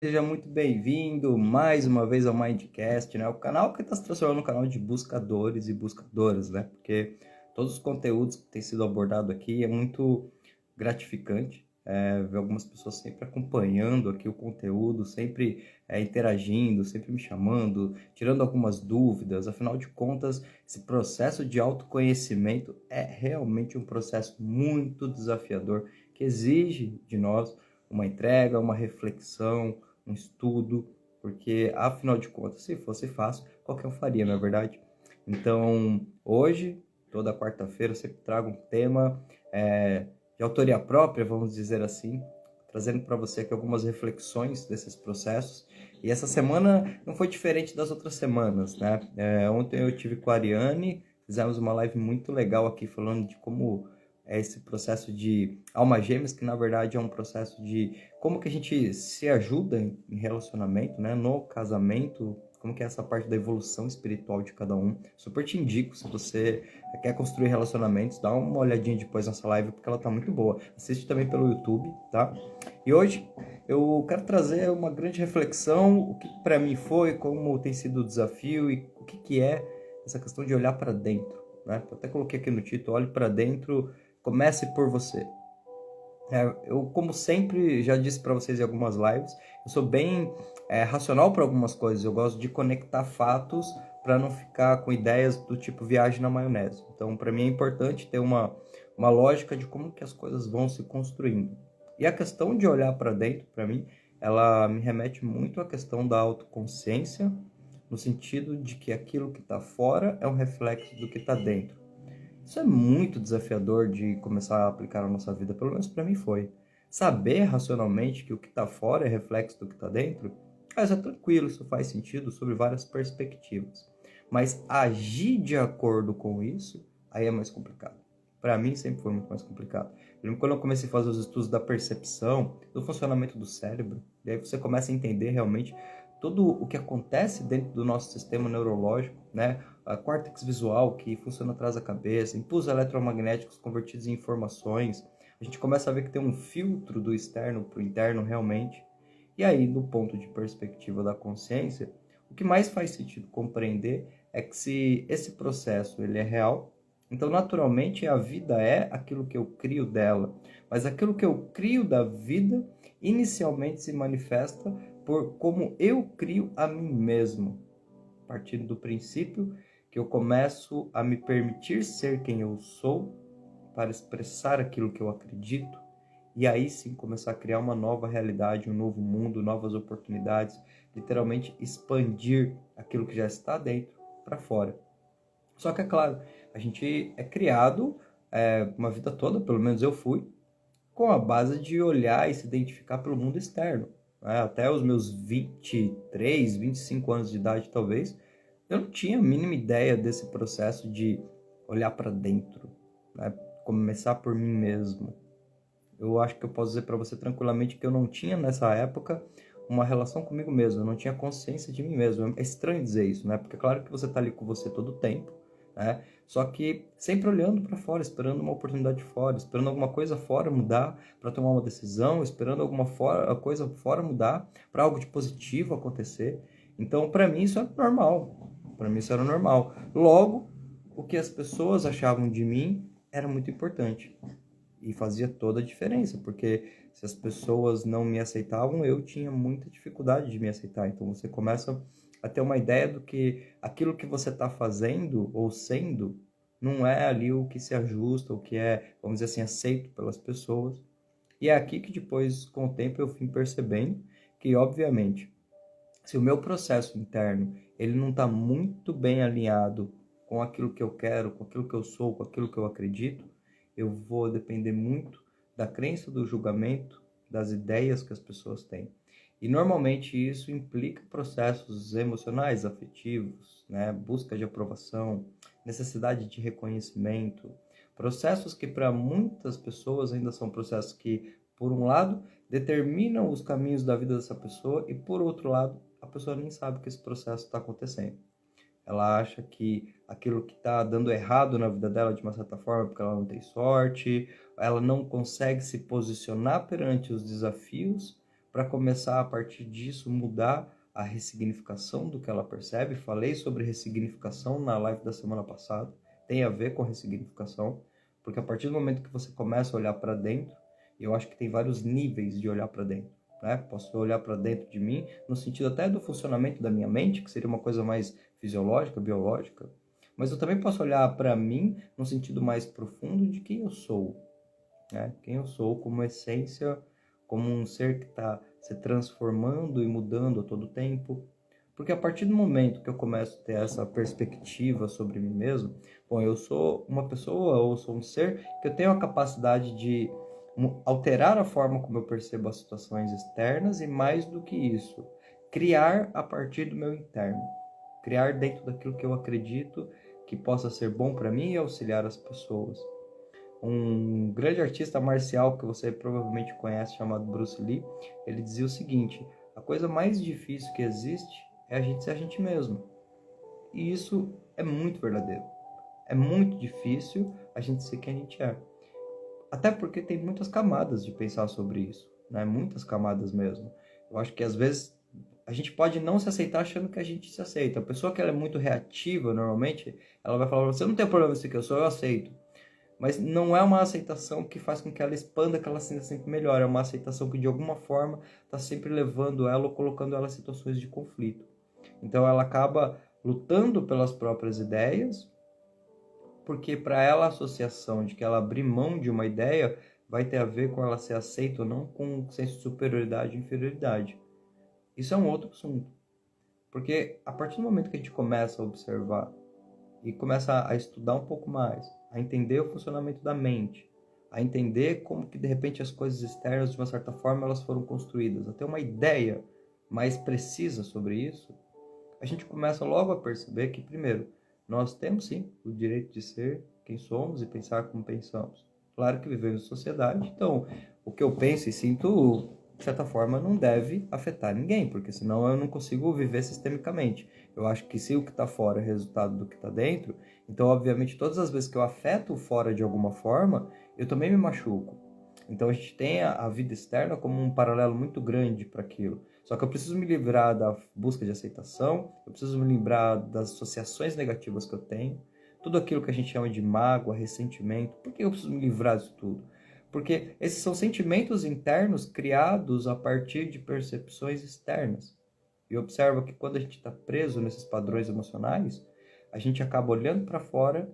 Seja muito bem-vindo mais uma vez ao Mindcast, né? O canal que está se transformando num canal de buscadores e buscadoras, né? Porque todos os conteúdos que têm sido abordados aqui é muito gratificante, ver algumas pessoas sempre acompanhando aqui o conteúdo, sempre interagindo, sempre me chamando, tirando algumas dúvidas. Afinal de contas, esse processo de autoconhecimento é realmente um processo muito desafiador que exige de nós uma entrega, uma reflexão, um estudo, porque afinal de contas, se fosse fácil, qualquer um faria, não é verdade? Então, hoje, toda quarta-feira, eu sempre trago um tema de autoria própria, vamos dizer assim, trazendo para você aqui algumas reflexões desses processos. E essa semana não foi diferente das outras semanas, né? Ontem eu tive com a Ariane, fizemos uma live muito legal aqui falando de como é esse processo de alma gêmeas, que na verdade é um processo de como que a gente se ajuda em relacionamento, né? No casamento, como que é essa parte da evolução espiritual de cada um. Super te indico, se você quer construir relacionamentos, dá uma olhadinha depois nessa live, porque ela tá muito boa. Assiste também pelo YouTube, tá? E hoje eu quero trazer uma grande reflexão, o que para mim foi, como tem sido o desafio e o que é essa questão de olhar para dentro, né? Eu até coloquei aqui no título, olhe para dentro, comece por você. Eu, como sempre, já disse para vocês em algumas lives, eu sou bem racional para algumas coisas. Eu gosto de conectar fatos para não ficar com ideias do tipo viagem na maionese. Então, para mim é importante ter uma lógica de como que as coisas vão se construindo. E a questão de olhar para dentro, para mim, ela me remete muito à questão da autoconsciência, no sentido de que aquilo que está fora é um reflexo do que está dentro. Isso é muito desafiador de começar a aplicar na nossa vida, pelo menos para mim foi. Saber racionalmente que o que está fora é reflexo do que está dentro, isso é tranquilo, isso faz sentido sobre várias perspectivas. Mas agir de acordo com isso, aí é mais complicado. Para mim sempre foi muito mais complicado. Eu lembro quando eu comecei a fazer os estudos da percepção, do funcionamento do cérebro, e aí você começa a entender realmente tudo o que acontece dentro do nosso sistema neurológico, né? A córtex visual, que funciona atrás da cabeça, impulsos eletromagnéticos convertidos em informações. A gente começa a ver que tem um filtro do externo para o interno realmente. E aí, do ponto de perspectiva da consciência, o que mais faz sentido compreender é que se esse processo ele é real, então naturalmente a vida é aquilo que eu crio dela. Mas aquilo que eu crio da vida inicialmente se manifesta por como eu crio a mim mesmo, partindo do princípio que eu começo a me permitir ser quem eu sou para expressar aquilo que eu acredito e aí sim começar a criar uma nova realidade, um novo mundo, novas oportunidades, literalmente expandir aquilo que já está dentro para fora. Só que é claro, a gente é criado uma vida toda, pelo menos eu fui, com a base de olhar e se identificar pelo mundo externo. Até os meus 23, 25 anos de idade, talvez, eu não tinha a mínima ideia desse processo de olhar para dentro, né? Começar por mim mesmo. Eu acho que eu posso dizer para você tranquilamente que eu não tinha nessa época uma relação comigo mesmo, eu não tinha consciência de mim mesmo. É estranho dizer isso, né? Porque é claro que você está ali com você todo o tempo, né? Só que sempre olhando para fora, esperando uma oportunidade fora, esperando alguma coisa fora mudar para tomar uma decisão, esperando alguma coisa fora mudar para algo de positivo acontecer. Então, para mim isso era normal. Para mim isso era normal. Logo, o que as pessoas achavam de mim era muito importante. E fazia toda a diferença, porque se as pessoas não me aceitavam, eu tinha muita dificuldade de me aceitar. Então você começa a ter uma ideia do que aquilo que você está fazendo ou sendo não é ali o que se ajusta, o que é, vamos dizer assim, aceito pelas pessoas. E é aqui que depois, com o tempo, eu fui percebendo que, obviamente, se o meu processo interno ele não está muito bem alinhado com aquilo que eu quero, com aquilo que eu sou, com aquilo que eu acredito, eu vou depender muito da crença, do julgamento, das ideias que as pessoas têm. E normalmente isso implica processos emocionais, afetivos, né? Busca de aprovação, necessidade de reconhecimento, processos que para muitas pessoas ainda são processos que, por um lado, determinam os caminhos da vida dessa pessoa e, por outro lado, a pessoa nem sabe que esse processo está acontecendo. Ela acha que aquilo que está dando errado na vida dela, de uma certa forma, porque ela não tem sorte, ela não consegue se posicionar perante os desafios para começar a partir disso mudar a ressignificação do que ela percebe. Falei sobre ressignificação na live da semana passada, tem a ver com ressignificação, porque a partir do momento que você começa a olhar para dentro, eu acho que tem vários níveis de olhar para dentro, né? Posso olhar para dentro de mim, no sentido até do funcionamento da minha mente, que seria uma coisa mais fisiológica, biológica, mas eu também posso olhar para mim no sentido mais profundo de quem eu sou, né? Quem eu sou como essência, como um ser que está se transformando e mudando a todo tempo. Porque a partir do momento que eu começo a ter essa perspectiva sobre mim mesmo, bom, eu sou uma pessoa ou sou um ser que eu tenho a capacidade de alterar a forma como eu percebo as situações externas e, mais do que isso, criar a partir do meu interno. Criar dentro daquilo que eu acredito que possa ser bom para mim e auxiliar as pessoas. Um grande artista marcial que você provavelmente conhece, chamado Bruce Lee, ele dizia o seguinte: a coisa mais difícil que existe é a gente ser a gente mesmo. E isso é muito verdadeiro. É muito difícil a gente ser quem a gente é. Até porque tem muitas camadas de pensar sobre isso, né? Muitas camadas mesmo. Eu acho que às vezes a gente pode não se aceitar achando que a gente se aceita. A pessoa que ela é muito reativa, normalmente, ela vai falar: você não tem problema com isso que eu sou, eu aceito. Mas não é uma aceitação que faz com que ela expanda, que ela se sinta sempre melhor. É uma aceitação que, de alguma forma, está sempre levando ela ou colocando ela em situações de conflito. Então, ela acaba lutando pelas próprias ideias, porque para ela a associação de que ela abrir mão de uma ideia vai ter a ver com ela ser aceita ou não, com um senso de superioridade e inferioridade. Isso é um outro assunto. Porque a partir do momento que a gente começa a observar e começa a estudar um pouco mais, a entender o funcionamento da mente, a entender como que de repente as coisas externas, de uma certa forma, elas foram construídas, a ter uma ideia mais precisa sobre isso, a gente começa logo a perceber que, primeiro, nós temos sim o direito de ser quem somos e pensar como pensamos. Claro que vivemos em sociedade, então o que eu penso e sinto, de certa forma, não deve afetar ninguém, porque senão eu não consigo viver sistemicamente. Eu acho que se o que está fora é resultado do que está dentro, então, obviamente, todas as vezes que eu afeto o fora de alguma forma, eu também me machuco. Então, a gente tem a vida externa como um paralelo muito grande para aquilo. Só que eu preciso me livrar da busca de aceitação, eu preciso me livrar das associações negativas que eu tenho, tudo aquilo que a gente chama de mágoa, ressentimento. Por que eu preciso me livrar disso tudo? Porque esses são sentimentos internos criados a partir de percepções externas. E observa que quando a gente está preso nesses padrões emocionais, a gente acaba olhando para fora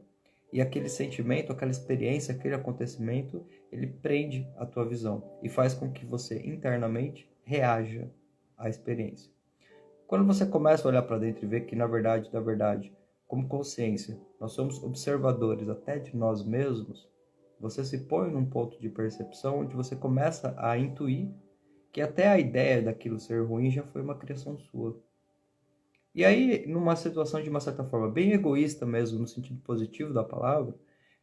e aquele sentimento, aquela experiência, aquele acontecimento, ele prende a tua visão e faz com que você internamente reaja à experiência. Quando você começa a olhar para dentro e ver que, na verdade, como consciência, nós somos observadores até de nós mesmos, você se põe num ponto de percepção onde você começa a intuir que até a ideia daquilo ser ruim já foi uma criação sua. E aí, numa situação de uma certa forma bem egoísta mesmo, no sentido positivo da palavra,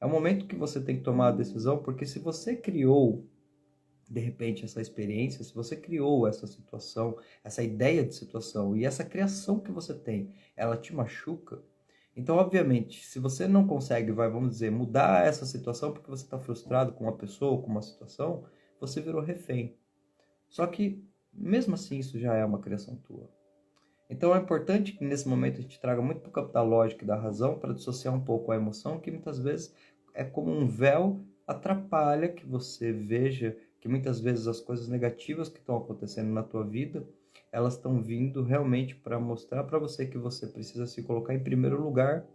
é o momento que você tem que tomar a decisão, porque se você criou, de repente, essa experiência, se você criou essa situação, essa ideia de situação, e essa criação que você tem, ela te machuca, então, obviamente, se você não consegue, vamos dizer, mudar essa situação porque você está frustrado com uma pessoa ou com uma situação, você virou refém. Só que, mesmo assim, isso já é uma criação tua. Então, é importante que, nesse momento, a gente traga muito para o campo da lógica e da razão para dissociar um pouco a emoção, que muitas vezes é como um véu, atrapalha que você veja que muitas vezes as coisas negativas que estão acontecendo na tua vida, elas estão vindo realmente para mostrar para você que você precisa se colocar em primeiro lugar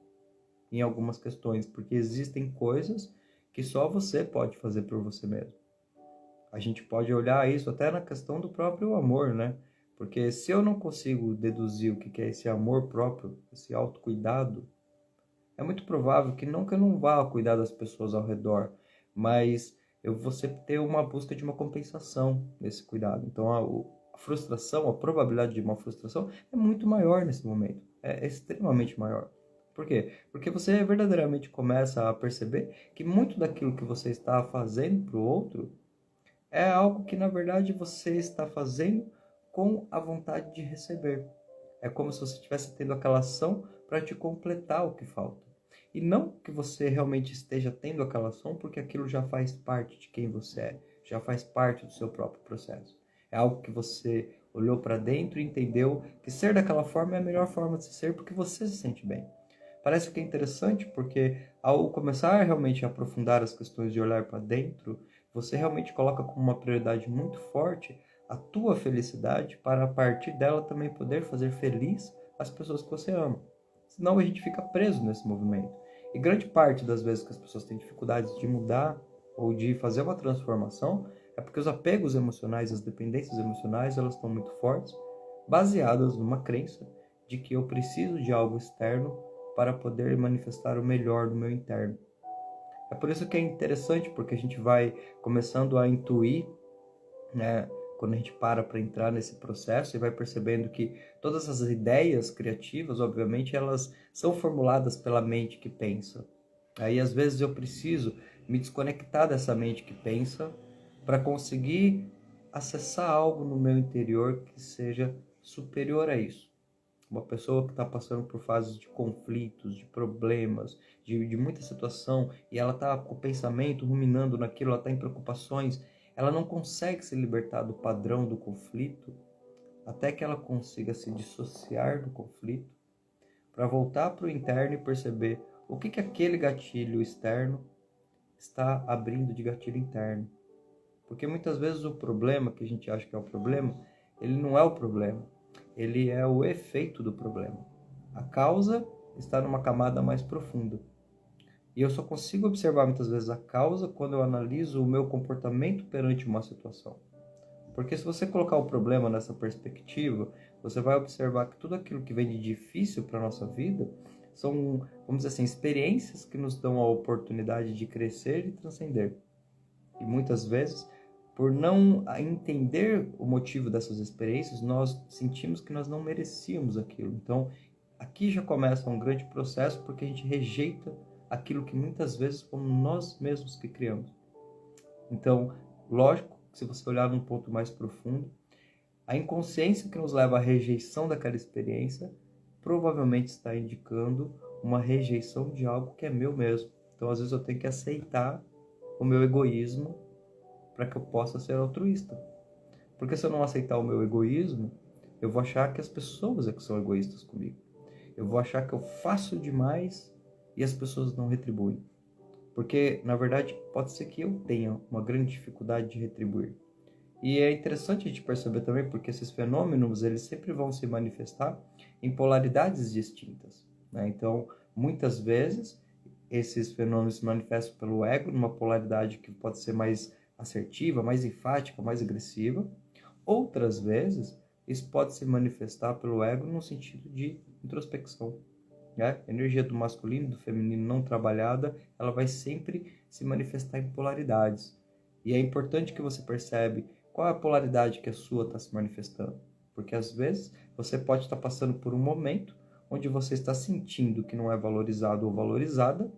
em algumas questões, porque existem coisas que só você pode fazer por você mesmo. A gente pode olhar isso até na questão do próprio amor, né? Porque se eu não consigo deduzir o que é esse amor próprio, esse autocuidado, é muito provável que eu não vá cuidar das pessoas ao redor, mas eu vou sempre ter uma busca de uma compensação nesse cuidado. Então, a frustração, a probabilidade de uma frustração é muito maior nesse momento. É extremamente maior. Por quê? Porque você verdadeiramente começa a perceber que muito daquilo que você está fazendo para o outro é algo que, na verdade, você está fazendo com a vontade de receber. É como se você estivesse tendo aquela ação para te completar o que falta. E não que você realmente esteja tendo aquela ação porque aquilo já faz parte de quem você é, já faz parte do seu próprio processo. É algo que você olhou para dentro e entendeu que ser daquela forma é a melhor forma de se ser porque você se sente bem. Parece que é interessante porque ao começar realmente a aprofundar as questões de olhar para dentro, você realmente coloca como uma prioridade muito forte a tua felicidade para a partir dela também poder fazer feliz as pessoas que você ama. Senão a gente fica preso nesse movimento. E grande parte das vezes que as pessoas têm dificuldades de mudar ou de fazer uma transformação é porque os apegos emocionais, as dependências emocionais, elas estão muito fortes, baseadas numa crença de que eu preciso de algo externo para poder manifestar o melhor do meu interno. É por isso que é interessante, porque a gente vai começando a intuir, né, quando a gente para entrar nesse processo e vai percebendo que todas as ideias criativas, obviamente, elas são formuladas pela mente que pensa. Aí, às vezes, eu preciso me desconectar dessa mente que pensa para conseguir acessar algo no meu interior que seja superior a isso. Uma pessoa que está passando por fases de conflitos, de problemas, de muita situação, e ela está com o pensamento ruminando naquilo, ela está em preocupações, ela não consegue se libertar do padrão do conflito até que ela consiga se dissociar do conflito para voltar para o interno e perceber o que aquele gatilho externo está abrindo de gatilho interno. Porque muitas vezes o problema que a gente acha que é o problema, ele não é o problema. Ele é o efeito do problema. A causa está numa camada mais profunda. E eu só consigo observar muitas vezes a causa quando eu analiso o meu comportamento perante uma situação. Porque se você colocar o problema nessa perspectiva, você vai observar que tudo aquilo que vem de difícil para a nossa vida são, vamos dizer assim, experiências que nos dão a oportunidade de crescer e transcender. E muitas vezes, por não entender o motivo dessas experiências, nós sentimos que nós não merecíamos aquilo. Então, aqui já começa um grande processo porque a gente rejeita aquilo que muitas vezes fomos nós mesmos que criamos. Então, lógico, se você olhar num ponto mais profundo, a inconsciência que nos leva à rejeição daquela experiência provavelmente está indicando uma rejeição de algo que é meu mesmo. Então, às vezes eu tenho que aceitar o meu egoísmo para que eu possa ser altruísta. Porque se eu não aceitar o meu egoísmo, eu vou achar que as pessoas é que são egoístas comigo. Eu vou achar que eu faço demais e as pessoas não retribuem. Porque, na verdade, pode ser que eu tenha uma grande dificuldade de retribuir. E é interessante a gente perceber também porque esses fenômenos, eles sempre vão se manifestar em polaridades distintas, né? Então, muitas vezes, esses fenômenos se manifestam pelo ego, numa polaridade que pode ser mais assertiva, mais enfática, mais agressiva. Outras vezes, isso pode se manifestar pelo ego no sentido de introspecção, né? A energia do masculino e do feminino não trabalhada, ela vai sempre se manifestar em polaridades. E é importante que você percebe qual é a polaridade que a sua está se manifestando. Porque às vezes você pode estar passando por um momento onde você está sentindo que não é valorizado ou valorizada,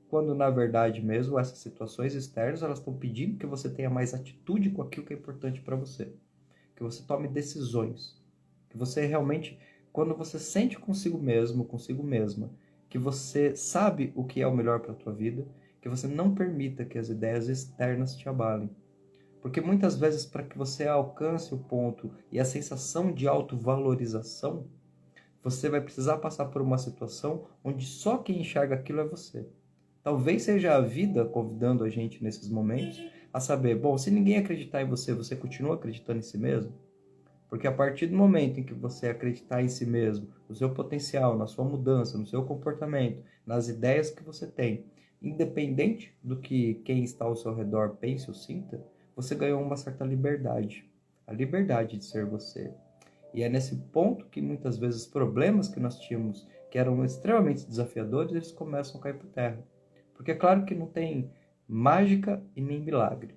quando na verdade mesmo essas situações externas elas estão pedindo que você tenha mais atitude com aquilo que é importante para você. Que você tome decisões. Que você realmente, quando você sente consigo mesmo, consigo mesma, que você sabe o que é o melhor para a tua vida, que você não permita que as ideias externas te abalem. Porque muitas vezes, para que você alcance o ponto e a sensação de autovalorização, você vai precisar passar por uma situação onde só quem enxerga aquilo é você. Talvez seja a vida convidando a gente nesses momentos a saber, bom, se ninguém acreditar em você, você continua acreditando em si mesmo? Porque a partir do momento em que você acreditar em si mesmo, no seu potencial, na sua mudança, no seu comportamento, nas ideias que você tem, independente do que quem está ao seu redor pense ou sinta, você ganhou uma certa liberdade. A liberdade de ser você. E é nesse ponto que muitas vezes os problemas que nós tínhamos, que eram extremamente desafiadores, eles começam a cair por terra. Porque é claro que não tem mágica e nem milagre.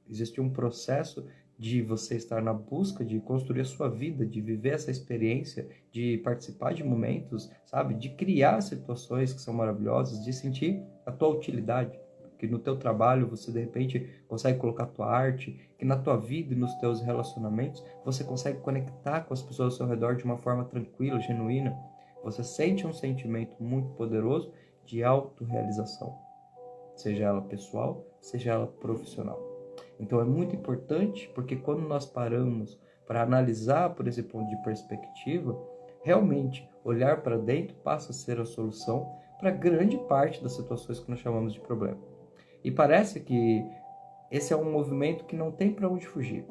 Existe um processo de você estar na busca de construir a sua vida, de viver essa experiência, de participar de momentos, sabe? De criar situações que são maravilhosas, de sentir a tua utilidade. Que no teu trabalho você de repente consegue colocar a tua arte, que na tua vida e nos teus relacionamentos você consegue conectar com as pessoas ao seu redor de uma forma tranquila, genuína. Você sente um sentimento muito poderoso de autorrealização, seja ela pessoal, seja ela profissional. Então é muito importante, porque quando nós paramos para analisar por esse ponto de perspectiva, realmente olhar para dentro passa a ser a solução para grande parte das situações que nós chamamos de problema. E parece que esse é um movimento que não tem para onde fugir.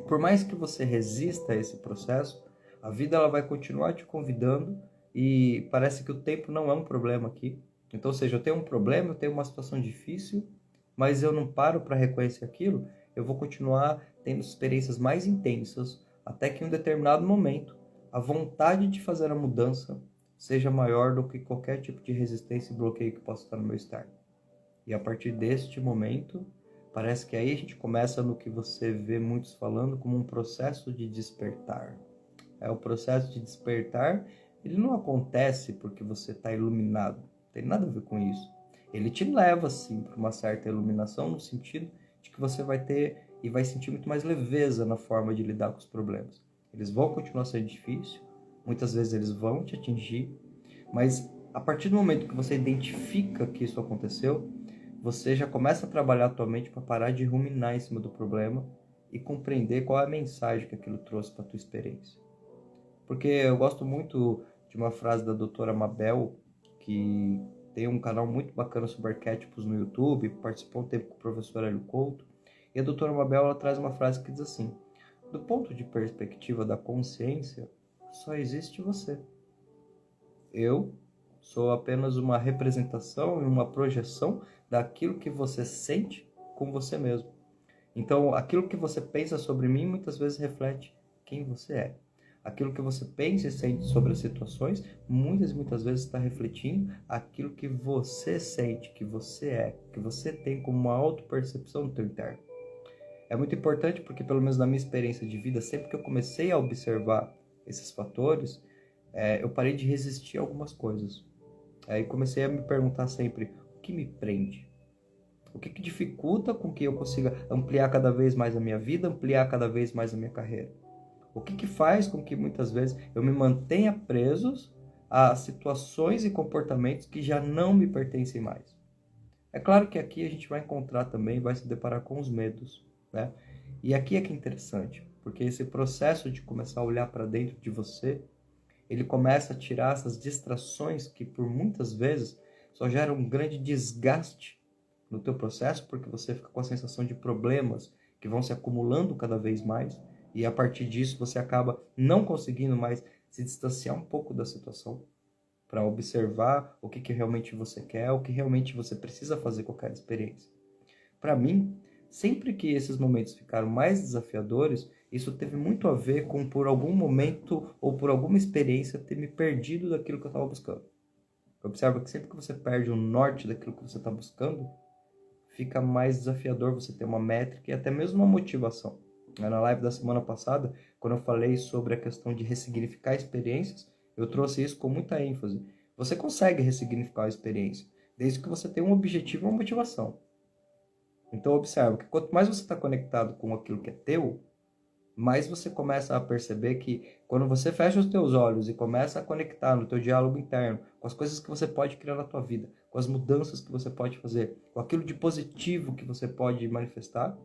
Por mais que você resista a esse processo, a vida ela vai continuar te convidando e parece que o tempo não é um problema aqui. Então, ou seja, eu tenho um problema, eu tenho uma situação difícil, mas eu não paro para reconhecer aquilo, eu vou continuar tendo experiências mais intensas, até que em um determinado momento, a vontade de fazer a mudança seja maior do que qualquer tipo de resistência e bloqueio que possa estar no meu externo. E a partir deste momento, parece que aí a gente começa no que você vê muitos falando como um processo de despertar. O processo de despertar, ele não acontece porque você está iluminado, não tem nada a ver com isso. Ele te leva, sim, para uma certa iluminação, no sentido de que você vai ter e vai sentir muito mais leveza na forma de lidar com os problemas. Eles vão continuar sendo difíceis, muitas vezes eles vão te atingir, mas a partir do momento que você identifica que isso aconteceu, você já começa a trabalhar a tua mente para parar de ruminar em cima do problema e compreender qual é a mensagem que aquilo trouxe para a tua experiência. Porque eu gosto muito de uma frase da doutora Mabel, que tem um canal muito bacana sobre arquétipos no YouTube, participou um tempo com o professor Hélio Couto, e a doutora Mabel ela traz uma frase que diz assim: do ponto de perspectiva da consciência, só existe você. Eu sou apenas uma representação e uma projeção daquilo que você sente com você mesmo. Então, aquilo que você pensa sobre mim muitas vezes reflete quem você é. Aquilo que você pensa e sente sobre as situações, muitas vezes está refletindo aquilo que você sente, que você é, que você tem como uma autopercepção no teu interno. É muito importante porque, pelo menos na minha experiência de vida, sempre que eu comecei a observar esses fatores, eu parei de resistir a algumas coisas. Aí comecei a me perguntar sempre, o que me prende? O que dificulta com que eu consiga ampliar cada vez mais a minha vida, ampliar cada vez mais a minha carreira? O que faz com que muitas vezes eu me mantenha presos a situações e comportamentos que já não me pertencem mais? É claro que aqui a gente vai encontrar também, vai se deparar com os medos, né? E aqui é que é interessante, porque esse processo de começar a olhar para dentro de você, ele começa a tirar essas distrações que por muitas vezes só geram um grande desgaste no teu processo, porque você fica com a sensação de problemas que vão se acumulando cada vez mais, e a partir disso você acaba não conseguindo mais se distanciar um pouco da situação para observar o que realmente você quer, o que realmente você precisa fazer com aquela experiência. Para mim, sempre que esses momentos ficaram mais desafiadores, isso teve muito a ver com por algum momento ou por alguma experiência ter me perdido daquilo que eu estava buscando. Observa que sempre que você perde o norte daquilo que você está buscando, fica mais desafiador você ter uma métrica e até mesmo uma motivação. Na live da semana passada, quando eu falei sobre a questão de ressignificar experiências, eu trouxe isso com muita ênfase. Você consegue ressignificar a experiência, desde que você tenha um objetivo e uma motivação. Então observa que quanto mais você está conectado com aquilo que é teu, mais você começa a perceber que quando você fecha os teus olhos e começa a conectar no teu diálogo interno com as coisas que você pode criar na tua vida, com as mudanças que você pode fazer, com aquilo de positivo que você pode manifestar,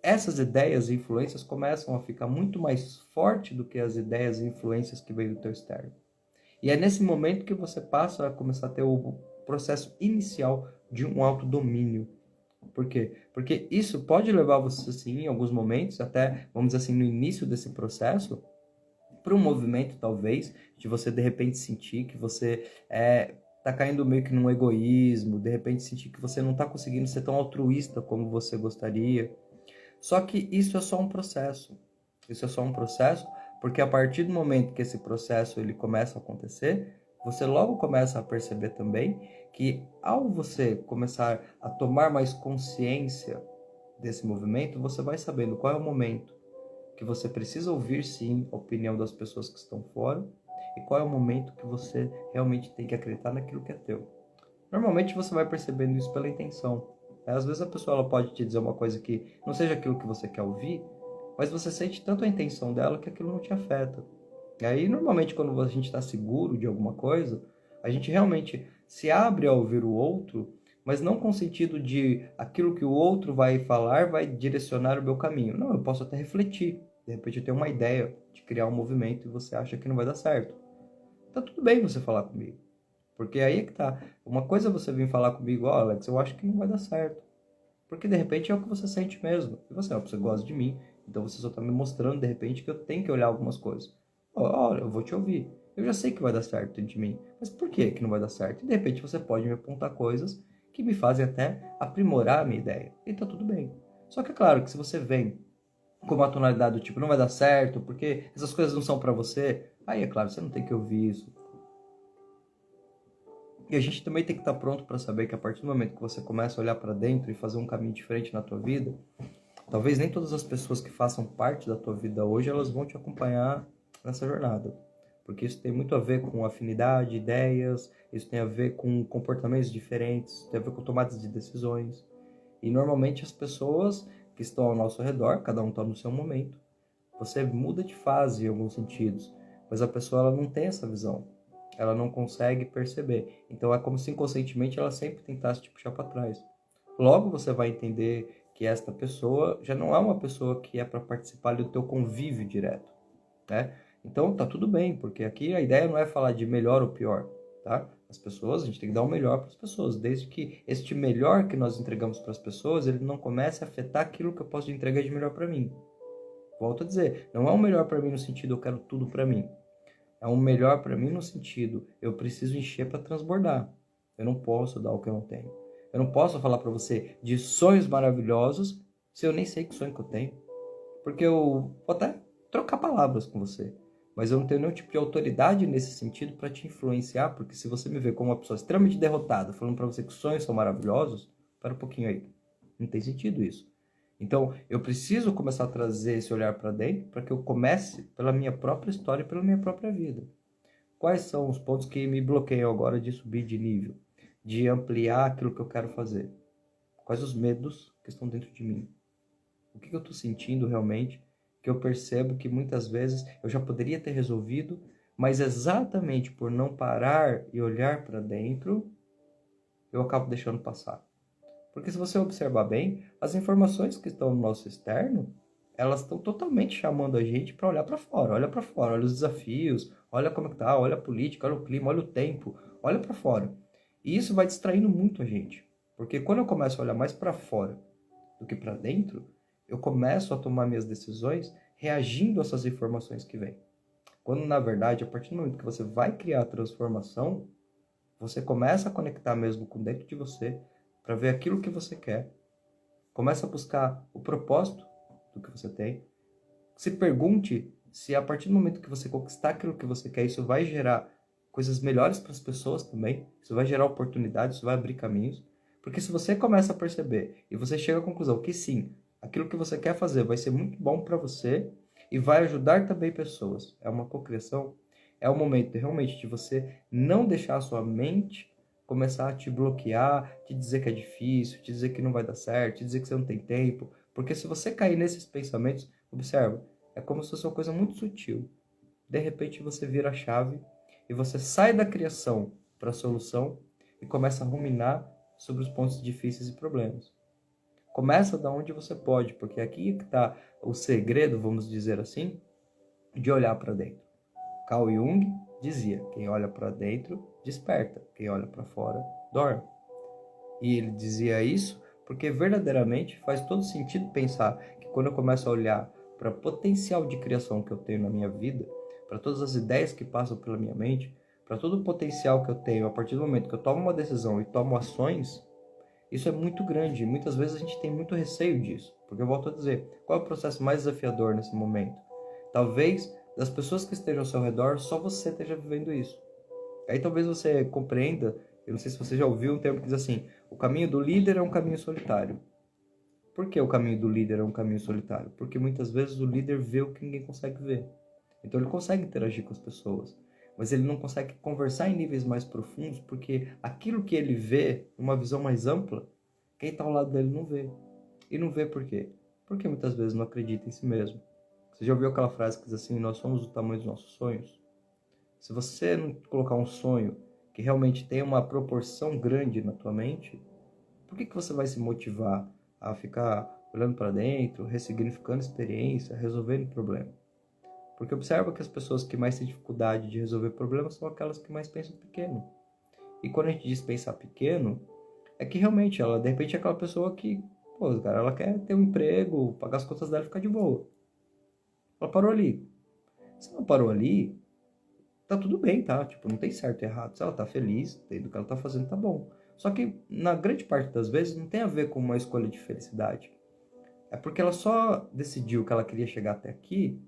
essas ideias e influências começam a ficar muito mais forte do que as ideias e influências que vêm do teu externo. E é nesse momento que você passa a começar a ter o processo inicial de um autodomínio. Por quê? Porque isso pode levar você, sim, em alguns momentos, até, vamos dizer assim, no início desse processo, para um movimento, talvez, de você, de repente, sentir que você tá caindo meio que num egoísmo, de repente sentir que você não está conseguindo ser tão altruísta como você gostaria. Só que isso é só um processo. Isso é só um processo, porque a partir do momento que esse processo ele começa a acontecer, você logo começa a perceber também que ao você começar a tomar mais consciência desse movimento, você vai sabendo qual é o momento que você precisa ouvir sim a opinião das pessoas que estão fora e qual é o momento que você realmente tem que acreditar naquilo que é teu. Normalmente você vai percebendo isso pela intenção. Às vezes a pessoa ela pode te dizer uma coisa que não seja aquilo que você quer ouvir, mas você sente tanto a intenção dela que aquilo não te afeta. E aí, normalmente, quando a gente está seguro de alguma coisa, a gente realmente se abre a ouvir o outro, Mas não com o sentido de aquilo que o outro vai falar vai direcionar o meu caminho. Não, eu posso até refletir. De repente eu tenho uma ideia de criar um movimento e você acha que não vai dar certo. Tá tudo bem você falar comigo. Porque aí é que tá. Uma coisa é você vir falar comigo, ó, Alex, eu acho que não vai dar certo. Porque de repente é o que você sente mesmo. E você, ó, você gosta de mim. Então você só tá me mostrando, de repente, que eu tenho que olhar algumas coisas. Ó, eu vou te ouvir. Eu já sei que vai dar certo dentro de mim. Mas por que que não vai dar certo? E de repente você pode me apontar coisas que me fazem até aprimorar a minha ideia. E tá tudo bem. Só que é claro que se você vem com uma tonalidade do tipo, não vai dar certo, porque essas coisas não são pra você, aí é claro, você não tem que ouvir isso. E a gente também tem que estar pronto para saber que a partir do momento que você começa a olhar para dentro e fazer um caminho diferente na tua vida, talvez nem todas as pessoas que façam parte da tua vida hoje, elas vão te acompanhar nessa jornada. Porque isso tem muito a ver com afinidade, ideias, isso tem a ver com comportamentos diferentes, tem a ver com tomadas de decisões. E normalmente as pessoas que estão ao nosso redor, cada um está no seu momento, você muda de fase em alguns sentidos, mas a pessoa ela não tem essa visão. Ela não consegue perceber. Então é como se inconscientemente ela sempre tentasse te puxar para trás. Logo você vai entender que esta pessoa já não é uma pessoa que é para participar do teu convívio direto, né? Então tá tudo bem, porque aqui a ideia não é falar de melhor ou pior, tá? As pessoas, a gente tem que dar o melhor para as pessoas, desde que este melhor que nós entregamos para as pessoas, ele não comece a afetar aquilo que eu posso entregar de melhor para mim. Volto a dizer, não é o melhor para mim no sentido eu quero tudo para mim. É um melhor para mim no sentido, eu preciso encher para transbordar. Eu não posso dar o que eu não tenho. Eu não posso falar para você de sonhos maravilhosos se eu nem sei que sonho que eu tenho. Porque eu vou até trocar palavras com você. Mas eu não tenho nenhum tipo de autoridade nesse sentido para te influenciar. Porque se você me vê como uma pessoa extremamente derrotada, falando para você que os sonhos são maravilhosos, para um pouquinho aí. Não tem sentido isso. Então, eu preciso começar a trazer esse olhar para dentro para que eu comece pela minha própria história e pela minha própria vida. Quais são os pontos que me bloqueiam agora de subir de nível, de ampliar aquilo que eu quero fazer? Quais os medos que estão dentro de mim? O que eu estou sentindo realmente que eu percebo que muitas vezes eu já poderia ter resolvido, mas exatamente por não parar e olhar para dentro, eu acabo deixando passar. Porque se você observar bem, as informações que estão no nosso externo, elas estão totalmente chamando a gente para olhar para fora. Olha para fora, olha os desafios, olha como é que tá, olha a política, olha o clima, olha o tempo, olha para fora. E isso vai distraindo muito a gente. Porque quando eu começo a olhar mais para fora do que para dentro, eu começo a tomar minhas decisões reagindo a essas informações que vêm. Quando, na verdade, a partir do momento que você vai criar a transformação, você começa a conectar mesmo com dentro de você para ver aquilo que você quer. Começa a buscar o propósito do que você tem. Se pergunte se a partir do momento que você conquistar aquilo que você quer, isso vai gerar coisas melhores para as pessoas também. Isso vai gerar oportunidades, isso vai abrir caminhos. Porque se você começa a perceber e você chega à conclusão que sim, aquilo que você quer fazer vai ser muito bom para você e vai ajudar também pessoas. É uma cocriação. É o momento realmente de você não deixar a sua mente começar a te bloquear, te dizer que é difícil, te dizer que não vai dar certo, te dizer que você não tem tempo. Porque se você cair nesses pensamentos, observa, é como se fosse uma coisa muito sutil. De repente você vira a chave e você sai da criação para a solução e começa a ruminar sobre os pontos difíceis e problemas. Começa da onde você pode, porque aqui que está o segredo, vamos dizer assim, de olhar para dentro. Carl Jung dizia, quem olha para dentro desperta, quem olha para fora dorme. E ele dizia isso porque verdadeiramente faz todo sentido pensar que quando eu começo a olhar para o potencial de criação que eu tenho na minha vida, para todas as ideias que passam pela minha mente, para todo o potencial que eu tenho a partir do momento que eu tomo uma decisão e tomo ações, isso é muito grande. E muitas vezes a gente tem muito receio disso. Porque eu volto a dizer, qual é o processo mais desafiador nesse momento? Talvez das pessoas que estejam ao seu redor, só você esteja vivendo isso. Aí talvez você compreenda, eu não sei se você já ouviu um termo que diz assim, o caminho do líder é um caminho solitário. Por que o caminho do líder é um caminho solitário? Porque muitas vezes o líder vê o que ninguém consegue ver. Então ele consegue interagir com as pessoas, mas ele não consegue conversar em níveis mais profundos, porque aquilo que ele vê, uma visão mais ampla, quem está ao lado dele não vê. E não vê por quê? Porque muitas vezes não acredita em si mesmo. Você já ouviu aquela frase que diz assim, nós somos o tamanho dos nossos sonhos? Se você não colocar um sonho que realmente tenha uma proporção grande na tua mente, Por que você vai se motivar a ficar olhando para dentro, ressignificando experiência, resolvendo problema? Porque observa que as pessoas que mais têm dificuldade de resolver problemas são aquelas que mais pensam pequeno. E quando a gente diz pensar pequeno, é que realmente ela, de repente, é aquela pessoa que, pô, cara, ela quer ter um emprego, pagar as contas dela e ficar de boa. Ela parou ali. Se ela parou ali, tá tudo bem, tá? Tipo, não tem certo e errado. Se ela tá feliz, do que ela tá fazendo, tá bom. Só que, na grande parte das vezes, não tem a ver com uma escolha de felicidade. É porque ela só decidiu que ela queria chegar até aqui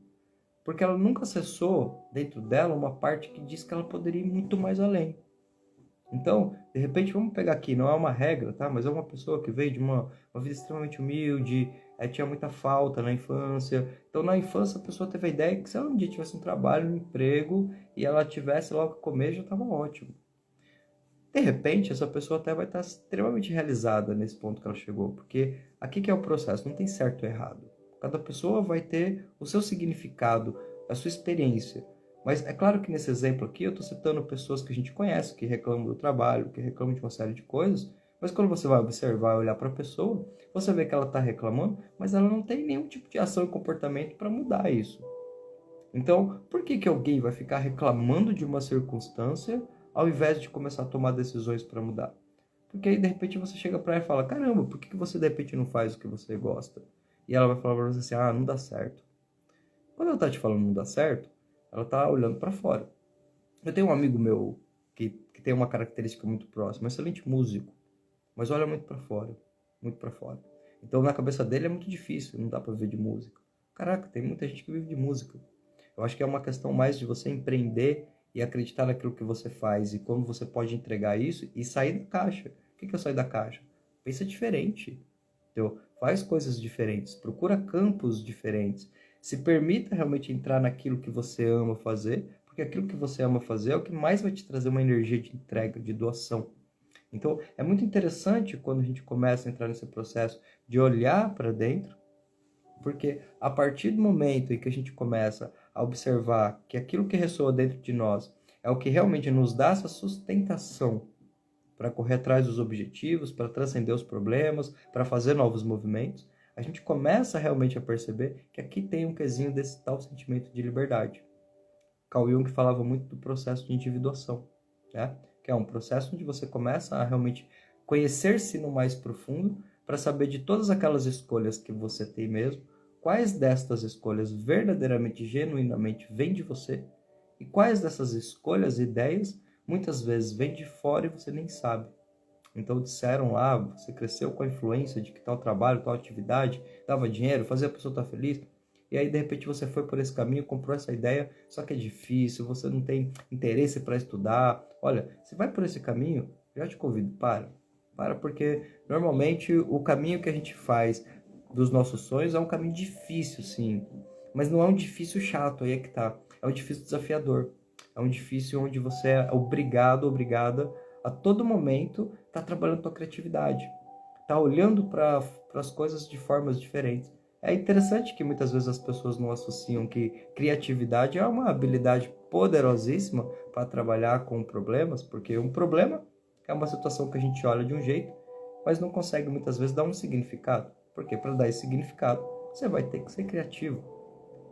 porque ela nunca acessou dentro dela uma parte que diz que ela poderia ir muito mais além. Então, de repente, vamos pegar aqui, não é uma regra, tá? Mas é uma pessoa que veio de uma vida extremamente humilde, tinha muita falta na infância. Então, na infância, a pessoa teve a ideia que se ela um dia tivesse um trabalho, um emprego, e ela tivesse logo que comer, já estava ótimo. De repente, essa pessoa até vai estar extremamente realizada nesse ponto que ela chegou, porque aqui que é o processo, não tem certo ou errado. Cada pessoa vai ter o seu significado, a sua experiência. Mas é claro que nesse exemplo aqui eu estou citando pessoas que a gente conhece, que reclamam do trabalho, que reclamam de uma série de coisas, mas quando você vai observar e olhar para a pessoa, você vê que ela está reclamando, mas ela não tem nenhum tipo de ação e comportamento para mudar isso. Então, por que alguém vai ficar reclamando de uma circunstância ao invés de começar a tomar decisões para mudar? Porque aí, de repente, você chega para ela e fala, caramba, por que você, de repente, não faz o que você gosta? E ela vai falar para você assim, ah, não dá certo. Quando ela tá te falando não dá certo, ela tá olhando para fora. Eu tenho um amigo meu que tem uma característica muito próxima, um excelente músico, mas olha muito para fora, muito para fora. Então, na cabeça dele é muito difícil, não dá para viver de música. Caraca, tem muita gente que vive de música. Eu acho que é uma questão mais de você empreender e acreditar naquilo que você faz e como você pode entregar isso e sair da caixa. O que é sair da caixa? Pensa diferente, entendeu? Faz coisas diferentes, procura campos diferentes. Se permita realmente entrar naquilo que você ama fazer, porque aquilo que você ama fazer é o que mais vai te trazer uma energia de entrega, de doação. Então, é muito interessante quando a gente começa a entrar nesse processo de olhar para dentro, porque a partir do momento em que a gente começa a observar que aquilo que ressoa dentro de nós é o que realmente nos dá essa sustentação para correr atrás dos objetivos, para transcender os problemas, para fazer novos movimentos, a gente começa realmente a perceber que aqui tem um quesinho desse tal sentimento de liberdade. Carl Jung falava muito do processo de individuação, né? Que é um processo onde você começa a realmente conhecer-se no mais profundo para saber de todas aquelas escolhas que você tem mesmo, quais destas escolhas verdadeiramente, genuinamente vêm de você e quais dessas escolhas e ideias muitas vezes vêm de fora e você nem sabe. Então disseram lá, você cresceu com a influência de que tal trabalho, tal atividade dava dinheiro, fazia a pessoa estar feliz. E aí de repente você foi por esse caminho, comprou essa ideia, só que é difícil, você não tem interesse para estudar. Olha, se vai por esse caminho, já te convido, para porque normalmente o caminho que a gente faz dos nossos sonhos é um caminho difícil, sim, mas não é um difícil chato, aí é que tá. É um difícil desafiador. É um difícil onde você é obrigado, obrigada a todo momento tá trabalhando tua criatividade, tá olhando para as coisas de formas diferentes. É interessante que muitas vezes as pessoas não associam que criatividade é uma habilidade poderosíssima para trabalhar com problemas, porque um problema é uma situação que a gente olha de um jeito, mas não consegue muitas vezes dar um significado. Porque para dar esse significado, você vai ter que ser criativo.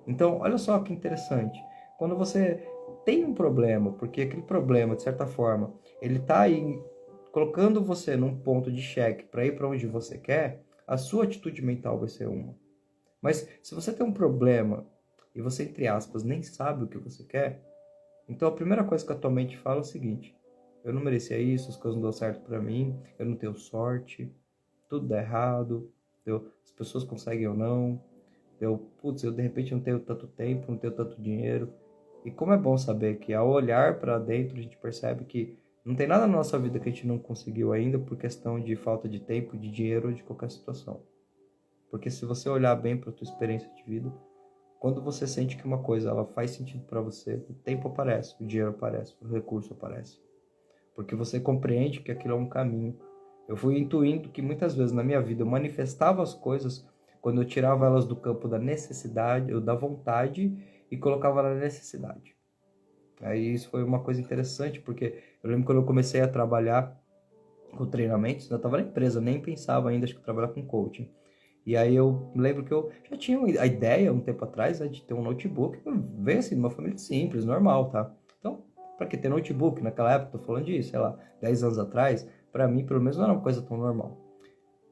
Então, olha só que interessante. Quando você tem um problema, porque aquele problema, de certa forma, ele está aí colocando você num ponto de cheque para ir para onde você quer, a sua atitude mental vai ser uma. Mas se você tem um problema e você, entre aspas, nem sabe o que você quer, então a primeira coisa que a tua mente fala é o seguinte: eu não merecia isso, as coisas não dão certo para mim, eu não tenho sorte, tudo dá errado, as pessoas conseguem ou não, eu de repente não tenho tanto tempo, não tenho tanto dinheiro. E como é bom saber que ao olhar para dentro a gente percebe que não tem nada na nossa vida que a gente não conseguiu ainda por questão de falta de tempo, de dinheiro ou de qualquer situação. Porque se você olhar bem para a tua experiência de vida, quando você sente que uma coisa ela faz sentido para você, o tempo aparece, o dinheiro aparece, o recurso aparece. Porque você compreende que aquilo é um caminho. Eu fui intuindo que muitas vezes na minha vida eu manifestava as coisas quando eu tirava elas do campo da necessidade, ou da vontade, e colocava na necessidade. Aí isso foi uma coisa interessante, porque eu lembro quando eu comecei a trabalhar, com treinamentos, eu estava na empresa, nem pensava ainda, acho que trabalhar com coaching. E aí eu lembro que eu já tinha a ideia, um tempo atrás, né, de ter um notebook, veio assim, de uma família simples, normal, tá? Então, para que ter notebook naquela época, tô falando disso, sei lá, 10 anos atrás, para mim, pelo menos, não era uma coisa tão normal.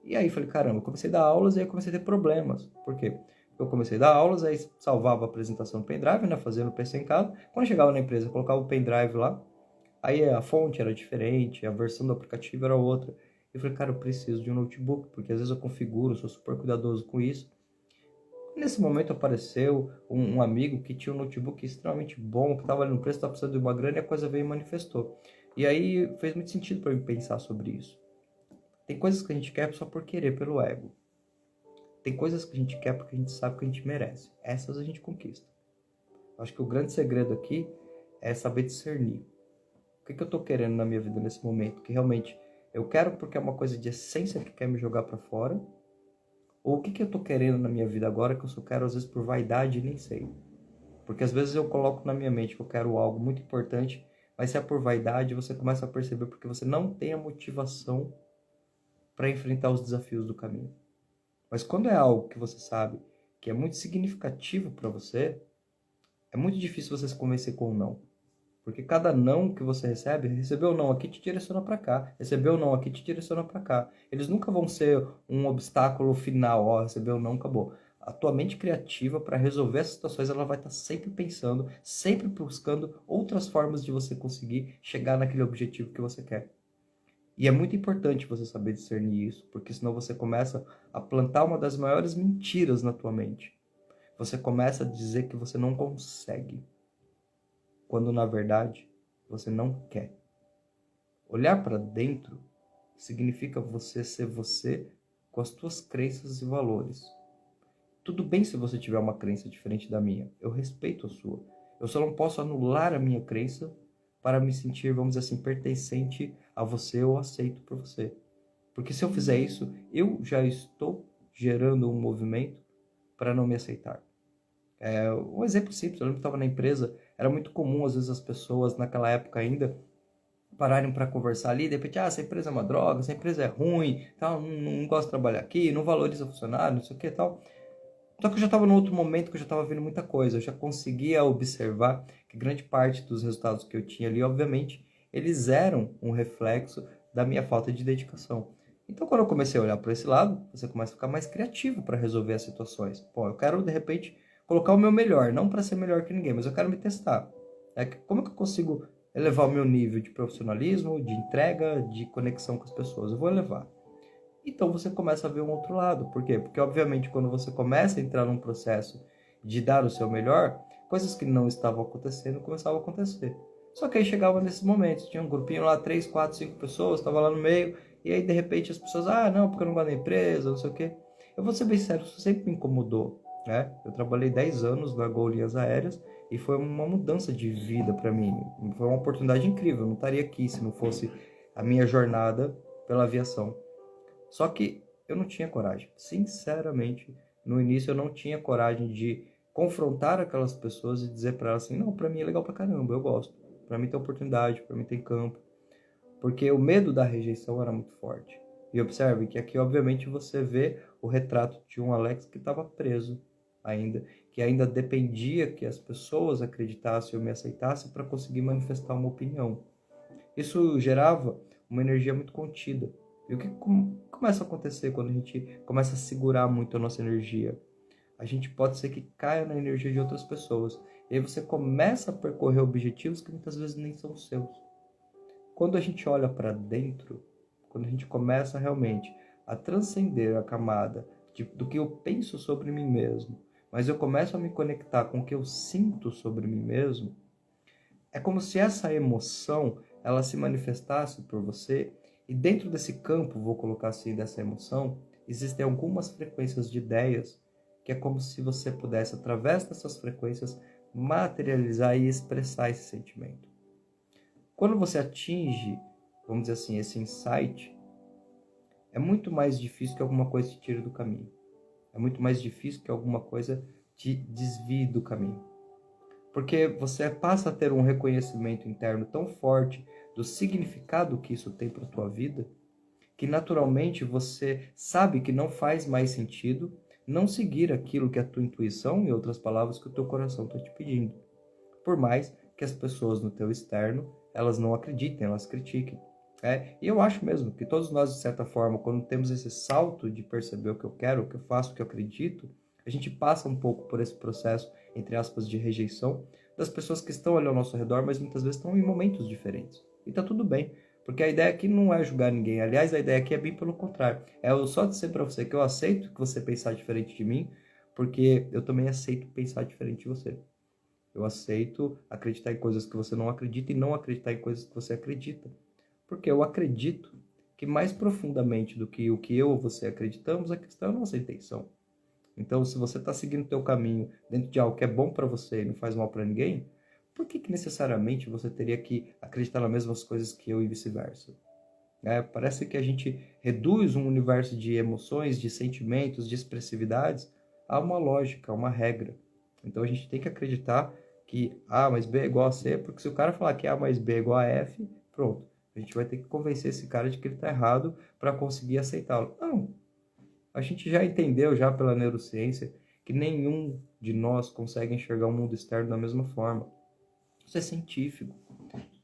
E aí falei, caramba, eu comecei a dar aulas e aí eu comecei a ter problemas. Por quê? Eu comecei a dar aulas, aí salvava a apresentação no pendrive, né, fazia no PC em casa. Quando eu chegava na empresa, eu colocava o pendrive lá, aí a fonte era diferente, a versão do aplicativo era outra. Eu falei, cara, eu preciso de um notebook, porque às vezes eu configuro, sou super cuidadoso com isso. Nesse momento apareceu um amigo que tinha um notebook extremamente bom, que estava ali no preço, estava precisando de uma grana e a coisa veio e manifestou. E aí fez muito sentido para mim pensar sobre isso. Tem coisas que a gente quer só por querer, pelo ego. Tem coisas que a gente quer porque a gente sabe que a gente merece. Essas a gente conquista. Acho que o grande segredo aqui é saber discernir. O que eu estou querendo na minha vida nesse momento? Que realmente eu quero porque é uma coisa de essência que quer me jogar para fora? Ou o que eu estou querendo na minha vida agora que eu só quero às vezes por vaidade e nem sei? Porque às vezes eu coloco na minha mente que eu quero algo muito importante, mas se é por vaidade, você começa a perceber porque você não tem a motivação para enfrentar os desafios do caminho. Mas quando é algo que você sabe que é muito significativo para você, é muito difícil você se convencer com um não. Porque cada não que você recebe, recebeu não aqui te direciona para cá, recebeu não aqui te direciona para cá. Eles nunca vão ser um obstáculo final, ó, recebeu não, acabou. A tua mente criativa para resolver essas situações, ela vai estar sempre pensando, sempre buscando outras formas de você conseguir chegar naquele objetivo que você quer. E é muito importante você saber discernir isso, porque senão você começa a plantar uma das maiores mentiras na tua mente. Você começa a dizer que você não consegue, quando na verdade você não quer. Olhar para dentro significa você ser você com as tuas crenças e valores. Tudo bem se você tiver uma crença diferente da minha, eu respeito a sua. Eu só não posso anular a minha crença para me sentir, vamos dizer assim, pertencente a você ou aceito por você. Porque se eu fizer isso, eu já estou gerando um movimento para não me aceitar. Um exemplo simples, eu lembro que estava na empresa, era muito comum às vezes as pessoas naquela época ainda pararem para conversar ali, de repente, essa empresa é uma droga, essa empresa é ruim, tal, não gosto de trabalhar aqui, não valoriza o funcionário, não sei o que tal. Só que eu já estava num outro momento que eu já estava vendo muita coisa, eu já conseguia observar que grande parte dos resultados que eu tinha ali, obviamente, eles eram um reflexo da minha falta de dedicação. Então, quando eu comecei a olhar para esse lado, você começa a ficar mais criativo para resolver as situações. Pô, eu quero, de repente, colocar o meu melhor, não para ser melhor que ninguém, mas eu quero me testar. Como que eu consigo elevar o meu nível de profissionalismo, de entrega, de conexão com as pessoas? Eu vou elevar. Então você começa a ver um outro lado. Por quê? Porque, obviamente, quando você começa a entrar num processo de dar o seu melhor, coisas que não estavam acontecendo começavam a acontecer. Só que aí chegava nesses momentos, tinha um grupinho lá, 3, 4, 5 pessoas, estava lá no meio, e aí de repente as pessoas, não, porque eu não gosto da empresa, não sei o quê. Eu vou ser bem sério, isso sempre me incomodou, né? Eu trabalhei 10 anos na Gol Linhas Aéreas e foi uma mudança de vida para mim. Foi uma oportunidade incrível, eu não estaria aqui se não fosse a minha jornada pela aviação. Só que eu não tinha coragem. Sinceramente, no início eu não tinha coragem de confrontar aquelas pessoas e dizer para elas assim, não, para mim é legal pra caramba, eu gosto. Para mim tem oportunidade, para mim tem campo. Porque o medo da rejeição era muito forte. E observe que aqui, obviamente, você vê o retrato de um Alex que estava preso ainda, que ainda dependia que as pessoas acreditassem ou me aceitassem para conseguir manifestar uma opinião. Isso gerava uma energia muito contida. E o que começa a acontecer quando a gente começa a segurar muito a nossa energia? A gente pode ser que caia na energia de outras pessoas. E aí você começa a percorrer objetivos que muitas vezes nem são seus. Quando a gente olha para dentro, quando a gente começa realmente a transcender a camada do que eu penso sobre mim mesmo, mas eu começo a me conectar com o que eu sinto sobre mim mesmo, é como se essa emoção ela se manifestasse por você e dentro desse campo, vou colocar assim, dessa emoção, existem algumas frequências de ideias que é como se você pudesse, através dessas frequências, materializar e expressar esse sentimento. Quando você atinge, vamos dizer assim, esse insight, é muito mais difícil que alguma coisa te tire do caminho. É muito mais difícil que alguma coisa te desvie do caminho. Porque você passa a ter um reconhecimento interno tão forte do significado que isso tem para a tua vida, que naturalmente você sabe que não faz mais sentido não seguir aquilo que a tua intuição, em outras palavras, que o teu coração está te pedindo. Por mais que as pessoas no teu externo, elas não acreditem, elas critiquem. E eu acho mesmo que todos nós, de certa forma, quando temos esse salto de perceber o que eu quero, o que eu faço, o que eu acredito, a gente passa um pouco por esse processo, entre aspas, de rejeição das pessoas que estão ali ao nosso redor, mas muitas vezes estão em momentos diferentes. E tá tudo bem, porque a ideia aqui não é julgar ninguém. Aliás, a ideia aqui é bem pelo contrário. É eu só dizer para você que eu aceito que você pensar diferente de mim, porque eu também aceito pensar diferente de você. Eu aceito acreditar em coisas que você não acredita e não acreditar em coisas que você acredita. Porque eu acredito que mais profundamente do que o que eu ou você acreditamos, a questão é a nossa intenção. Então, se você está seguindo o teu caminho dentro de algo que é bom para você e não faz mal para ninguém, por que necessariamente você teria que acreditar nas mesmas coisas que eu e vice-versa? Parece que a gente reduz um universo de emoções, de sentimentos, de expressividades a uma lógica, a uma regra. Então a gente tem que acreditar que A mais B é igual a C, porque se o cara falar que A mais B é igual a F, pronto. A gente vai ter que convencer esse cara de que ele está errado para conseguir aceitá-lo. Não. A gente já entendeu, já pela neurociência, que nenhum de nós consegue enxergar o mundo externo da mesma forma. Isso é científico.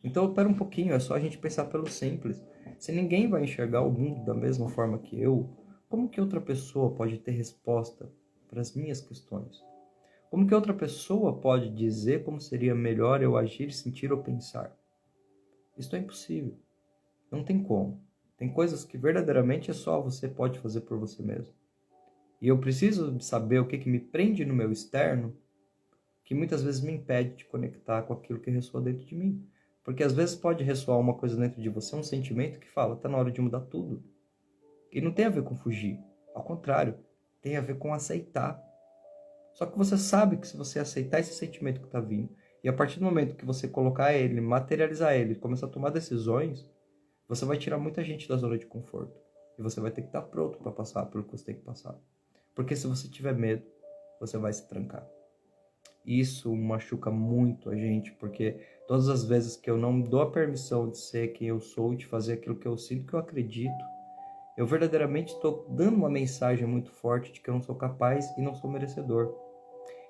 Então, espera um pouquinho, é só a gente pensar pelo simples. Se ninguém vai enxergar o mundo da mesma forma que eu, como que outra pessoa pode ter resposta para as minhas questões? Como que outra pessoa pode dizer como seria melhor eu agir, sentir ou pensar? Isso é impossível. Não tem como. Tem coisas que verdadeiramente é só você pode fazer por você mesmo. E eu preciso saber o que me prende no meu externo, que muitas vezes me impede de conectar com aquilo que ressoa dentro de mim. Porque às vezes pode ressoar uma coisa dentro de você, um sentimento que fala, tá na hora de mudar tudo. E não tem a ver com fugir. Ao contrário, tem a ver com aceitar. Só que você sabe que se você aceitar esse sentimento que está vindo, e a partir do momento que você colocar ele, materializar ele, começar a tomar decisões, você vai tirar muita gente da zona de conforto. E você vai ter que estar pronto para passar pelo que você tem que passar. Porque se você tiver medo, você vai se trancar. Isso machuca muito a gente, porque todas as vezes que eu não dou a permissão de ser quem eu sou, de fazer aquilo que eu sinto, que eu acredito, eu verdadeiramente estou dando uma mensagem muito forte de que eu não sou capaz e não sou merecedor.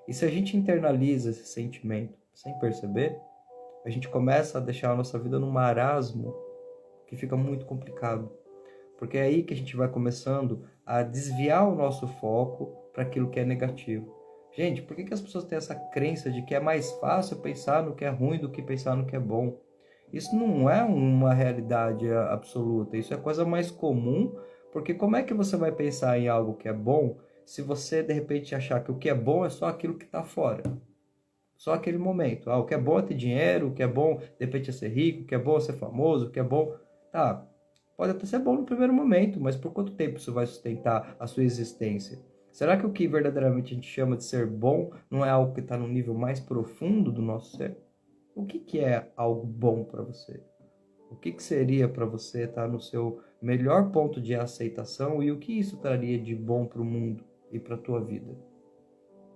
E se a gente internaliza esse sentimento sem perceber, a gente começa a deixar a nossa vida num marasmo que fica muito complicado. Porque é aí que a gente vai começando a desviar o nosso foco para aquilo que é negativo. Gente, por que as pessoas têm essa crença de que é mais fácil pensar no que é ruim do que pensar no que é bom? Isso não é uma realidade absoluta, isso é coisa mais comum, porque como é que você vai pensar em algo que é bom se você de repente achar que o que é bom é só aquilo que está fora? Só aquele momento. O que é bom é ter dinheiro, o que é bom de repente é ser rico, o que é bom é ser famoso, o que é bom... Tá, pode até ser bom no primeiro momento, mas por quanto tempo isso vai sustentar a sua existência? Será que o que verdadeiramente a gente chama de ser bom não é algo que está no nível mais profundo do nosso ser? O que é algo bom para você? O que seria para você estar no seu melhor ponto de aceitação e o que isso traria de bom para o mundo e para a tua vida?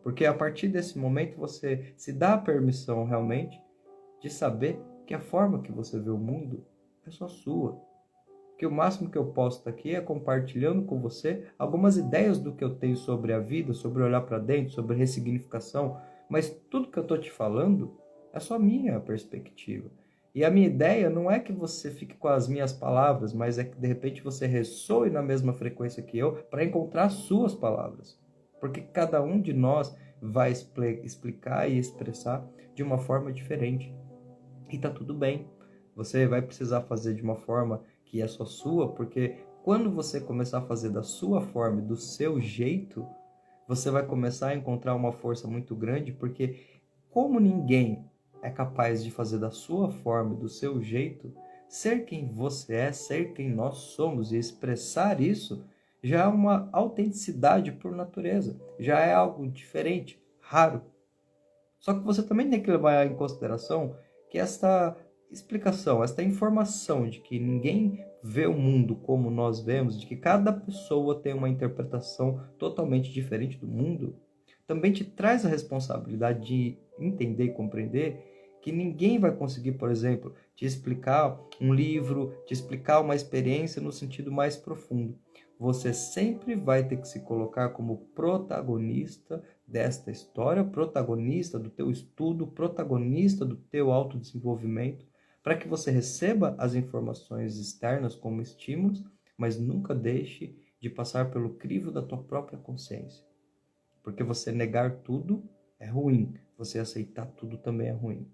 Porque a partir desse momento você se dá a permissão realmente de saber que a forma que você vê o mundo é só sua. Que o máximo que eu posso estar aqui é compartilhando com você algumas ideias do que eu tenho sobre a vida, sobre olhar para dentro, sobre ressignificação, mas tudo que eu estou te falando é só minha perspectiva. E a minha ideia não é que você fique com as minhas palavras, mas é que de repente você ressoe na mesma frequência que eu para encontrar suas palavras. Porque cada um de nós vai explicar e expressar de uma forma diferente. E tá tudo bem. Você vai precisar fazer de uma forma que é só sua, porque quando você começar a fazer da sua forma, do seu jeito, você vai começar a encontrar uma força muito grande, porque como ninguém é capaz de fazer da sua forma, do seu jeito, ser quem você é, ser quem nós somos e expressar isso, já é uma autenticidade por natureza, já é algo diferente, raro. Só que você também tem que levar em consideração que esta explicação, esta informação de que ninguém vê o mundo como nós vemos, de que cada pessoa tem uma interpretação totalmente diferente do mundo, também te traz a responsabilidade de entender e compreender que ninguém vai conseguir, por exemplo, te explicar um livro, te explicar uma experiência no sentido mais profundo. Você sempre vai ter que se colocar como protagonista desta história, protagonista do teu estudo, protagonista do teu autodesenvolvimento, para que você receba as informações externas como estímulos, mas nunca deixe de passar pelo crivo da tua própria consciência. Porque você negar tudo é ruim, você aceitar tudo também é ruim.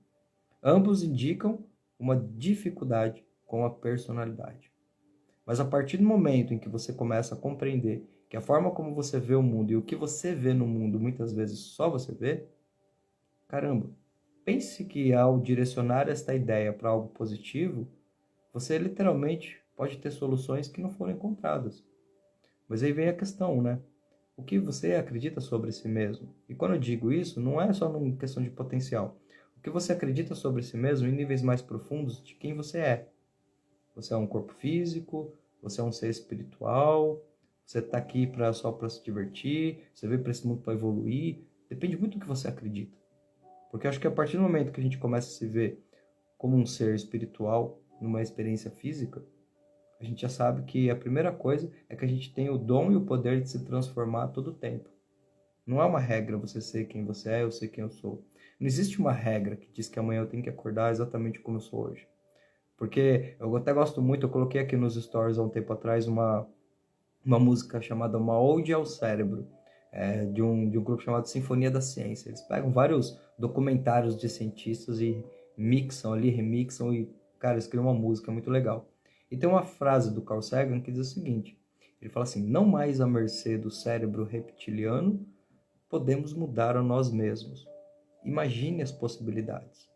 Ambos indicam uma dificuldade com a personalidade. Mas a partir do momento em que você começa a compreender que a forma como você vê o mundo e o que você vê no mundo, muitas vezes só você vê, caramba, pense que ao direcionar esta ideia para algo positivo, você literalmente pode ter soluções que não foram encontradas. Mas aí vem a questão, né? O que você acredita sobre si mesmo? E quando eu digo isso, não é só numa questão de potencial. O que você acredita sobre si mesmo em níveis mais profundos de quem você é. Você é um corpo físico, você é um ser espiritual, você está aqui só para se divertir, você veio para esse mundo para evoluir. Depende muito do que você acredita. Porque eu acho que a partir do momento que a gente começa a se ver como um ser espiritual numa experiência física, a gente já sabe que a primeira coisa é que a gente tem o dom e o poder de se transformar a todo tempo. Não é uma regra você ser quem você é, eu ser quem eu sou. Não existe uma regra que diz que amanhã eu tenho que acordar exatamente como eu sou hoje. Porque eu até gosto muito, eu coloquei aqui nos stories há um tempo atrás uma música chamada Uma Ode ao Cérebro, de um grupo chamado Sinfonia da Ciência. Eles pegam vários documentários de cientistas e mixam ali, remixam e, cara, eles criam uma música muito legal. E tem uma frase do Carl Sagan que diz o seguinte, ele fala assim, não mais à mercê do cérebro reptiliano, podemos mudar a nós mesmos. Imagine as possibilidades.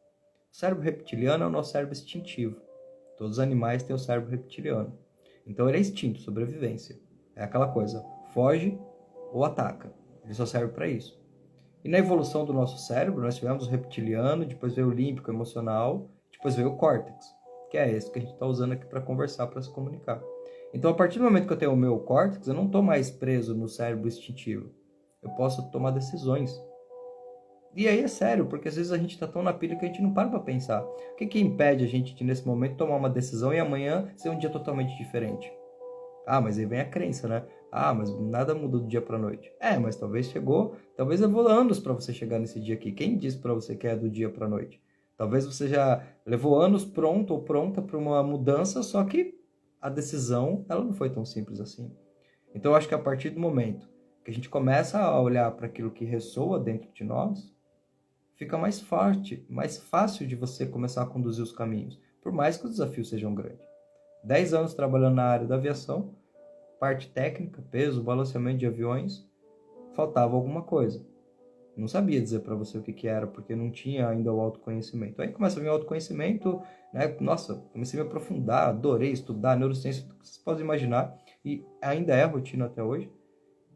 O cérebro reptiliano é o nosso cérebro instintivo. Todos os animais têm o cérebro reptiliano. Então ele é instinto, sobrevivência. É aquela coisa, foge ou ataca. Ele só serve para isso. E na evolução do nosso cérebro, nós tivemos o reptiliano, depois veio o límbico emocional, depois veio o córtex, que é esse que a gente está usando aqui para conversar, para se comunicar. Então, a partir do momento que eu tenho o meu córtex, eu não estou mais preso no cérebro instintivo. Eu posso tomar decisões. E aí é sério, porque às vezes a gente está tão na pilha que a gente não para pensar. O que impede a gente de, nesse momento, tomar uma decisão e amanhã ser um dia totalmente diferente? Ah, mas aí vem a crença, né? Ah, mas nada muda do dia para noite. Mas talvez levou anos para você chegar nesse dia aqui. Quem disse para você que é do dia para noite? Talvez você já levou anos pronto ou pronta para uma mudança, só que a decisão, ela não foi tão simples assim. Então eu acho que a partir do momento que a gente começa a olhar para aquilo que ressoa dentro de nós, fica mais forte, mais fácil de você começar a conduzir os caminhos, por mais que os desafios sejam grandes. 10 anos trabalhando na área da aviação, parte técnica, peso, balanceamento de aviões, faltava alguma coisa. Não sabia dizer para você o que era, porque não tinha ainda o autoconhecimento. Aí começa a vir o autoconhecimento, né? Nossa, comecei a me aprofundar, adorei estudar neurociência, tudo que vocês podem imaginar, e ainda é a rotina até hoje.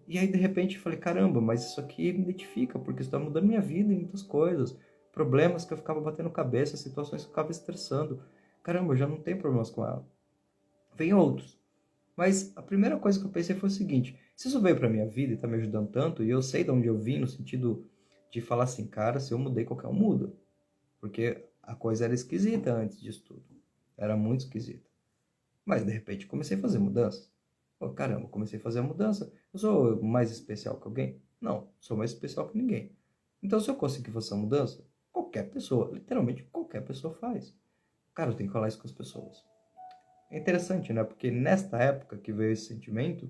E aí, de repente, eu falei, caramba, mas isso aqui me identifica, porque isso está mudando minha vida em muitas coisas. Problemas que eu ficava batendo cabeça, situações que eu ficava estressando. Caramba, eu já não tenho problemas com ela. Vem outros. Mas a primeira coisa que eu pensei foi o seguinte, se isso veio pra minha vida e tá me ajudando tanto, e eu sei de onde eu vim, no sentido de falar assim, cara, se eu mudei, qualquer um muda. Porque a coisa era esquisita antes disso tudo. Era muito esquisita. Mas, de repente, comecei a fazer mudanças. Pô, caramba, comecei a fazer a mudança. Eu sou mais especial que alguém? Não, sou mais especial que ninguém. Então, se eu conseguir fazer essa mudança, qualquer pessoa, literalmente qualquer pessoa faz. Cara, eu tenho que falar isso com as pessoas. É interessante, né? Porque nesta época que veio esse sentimento,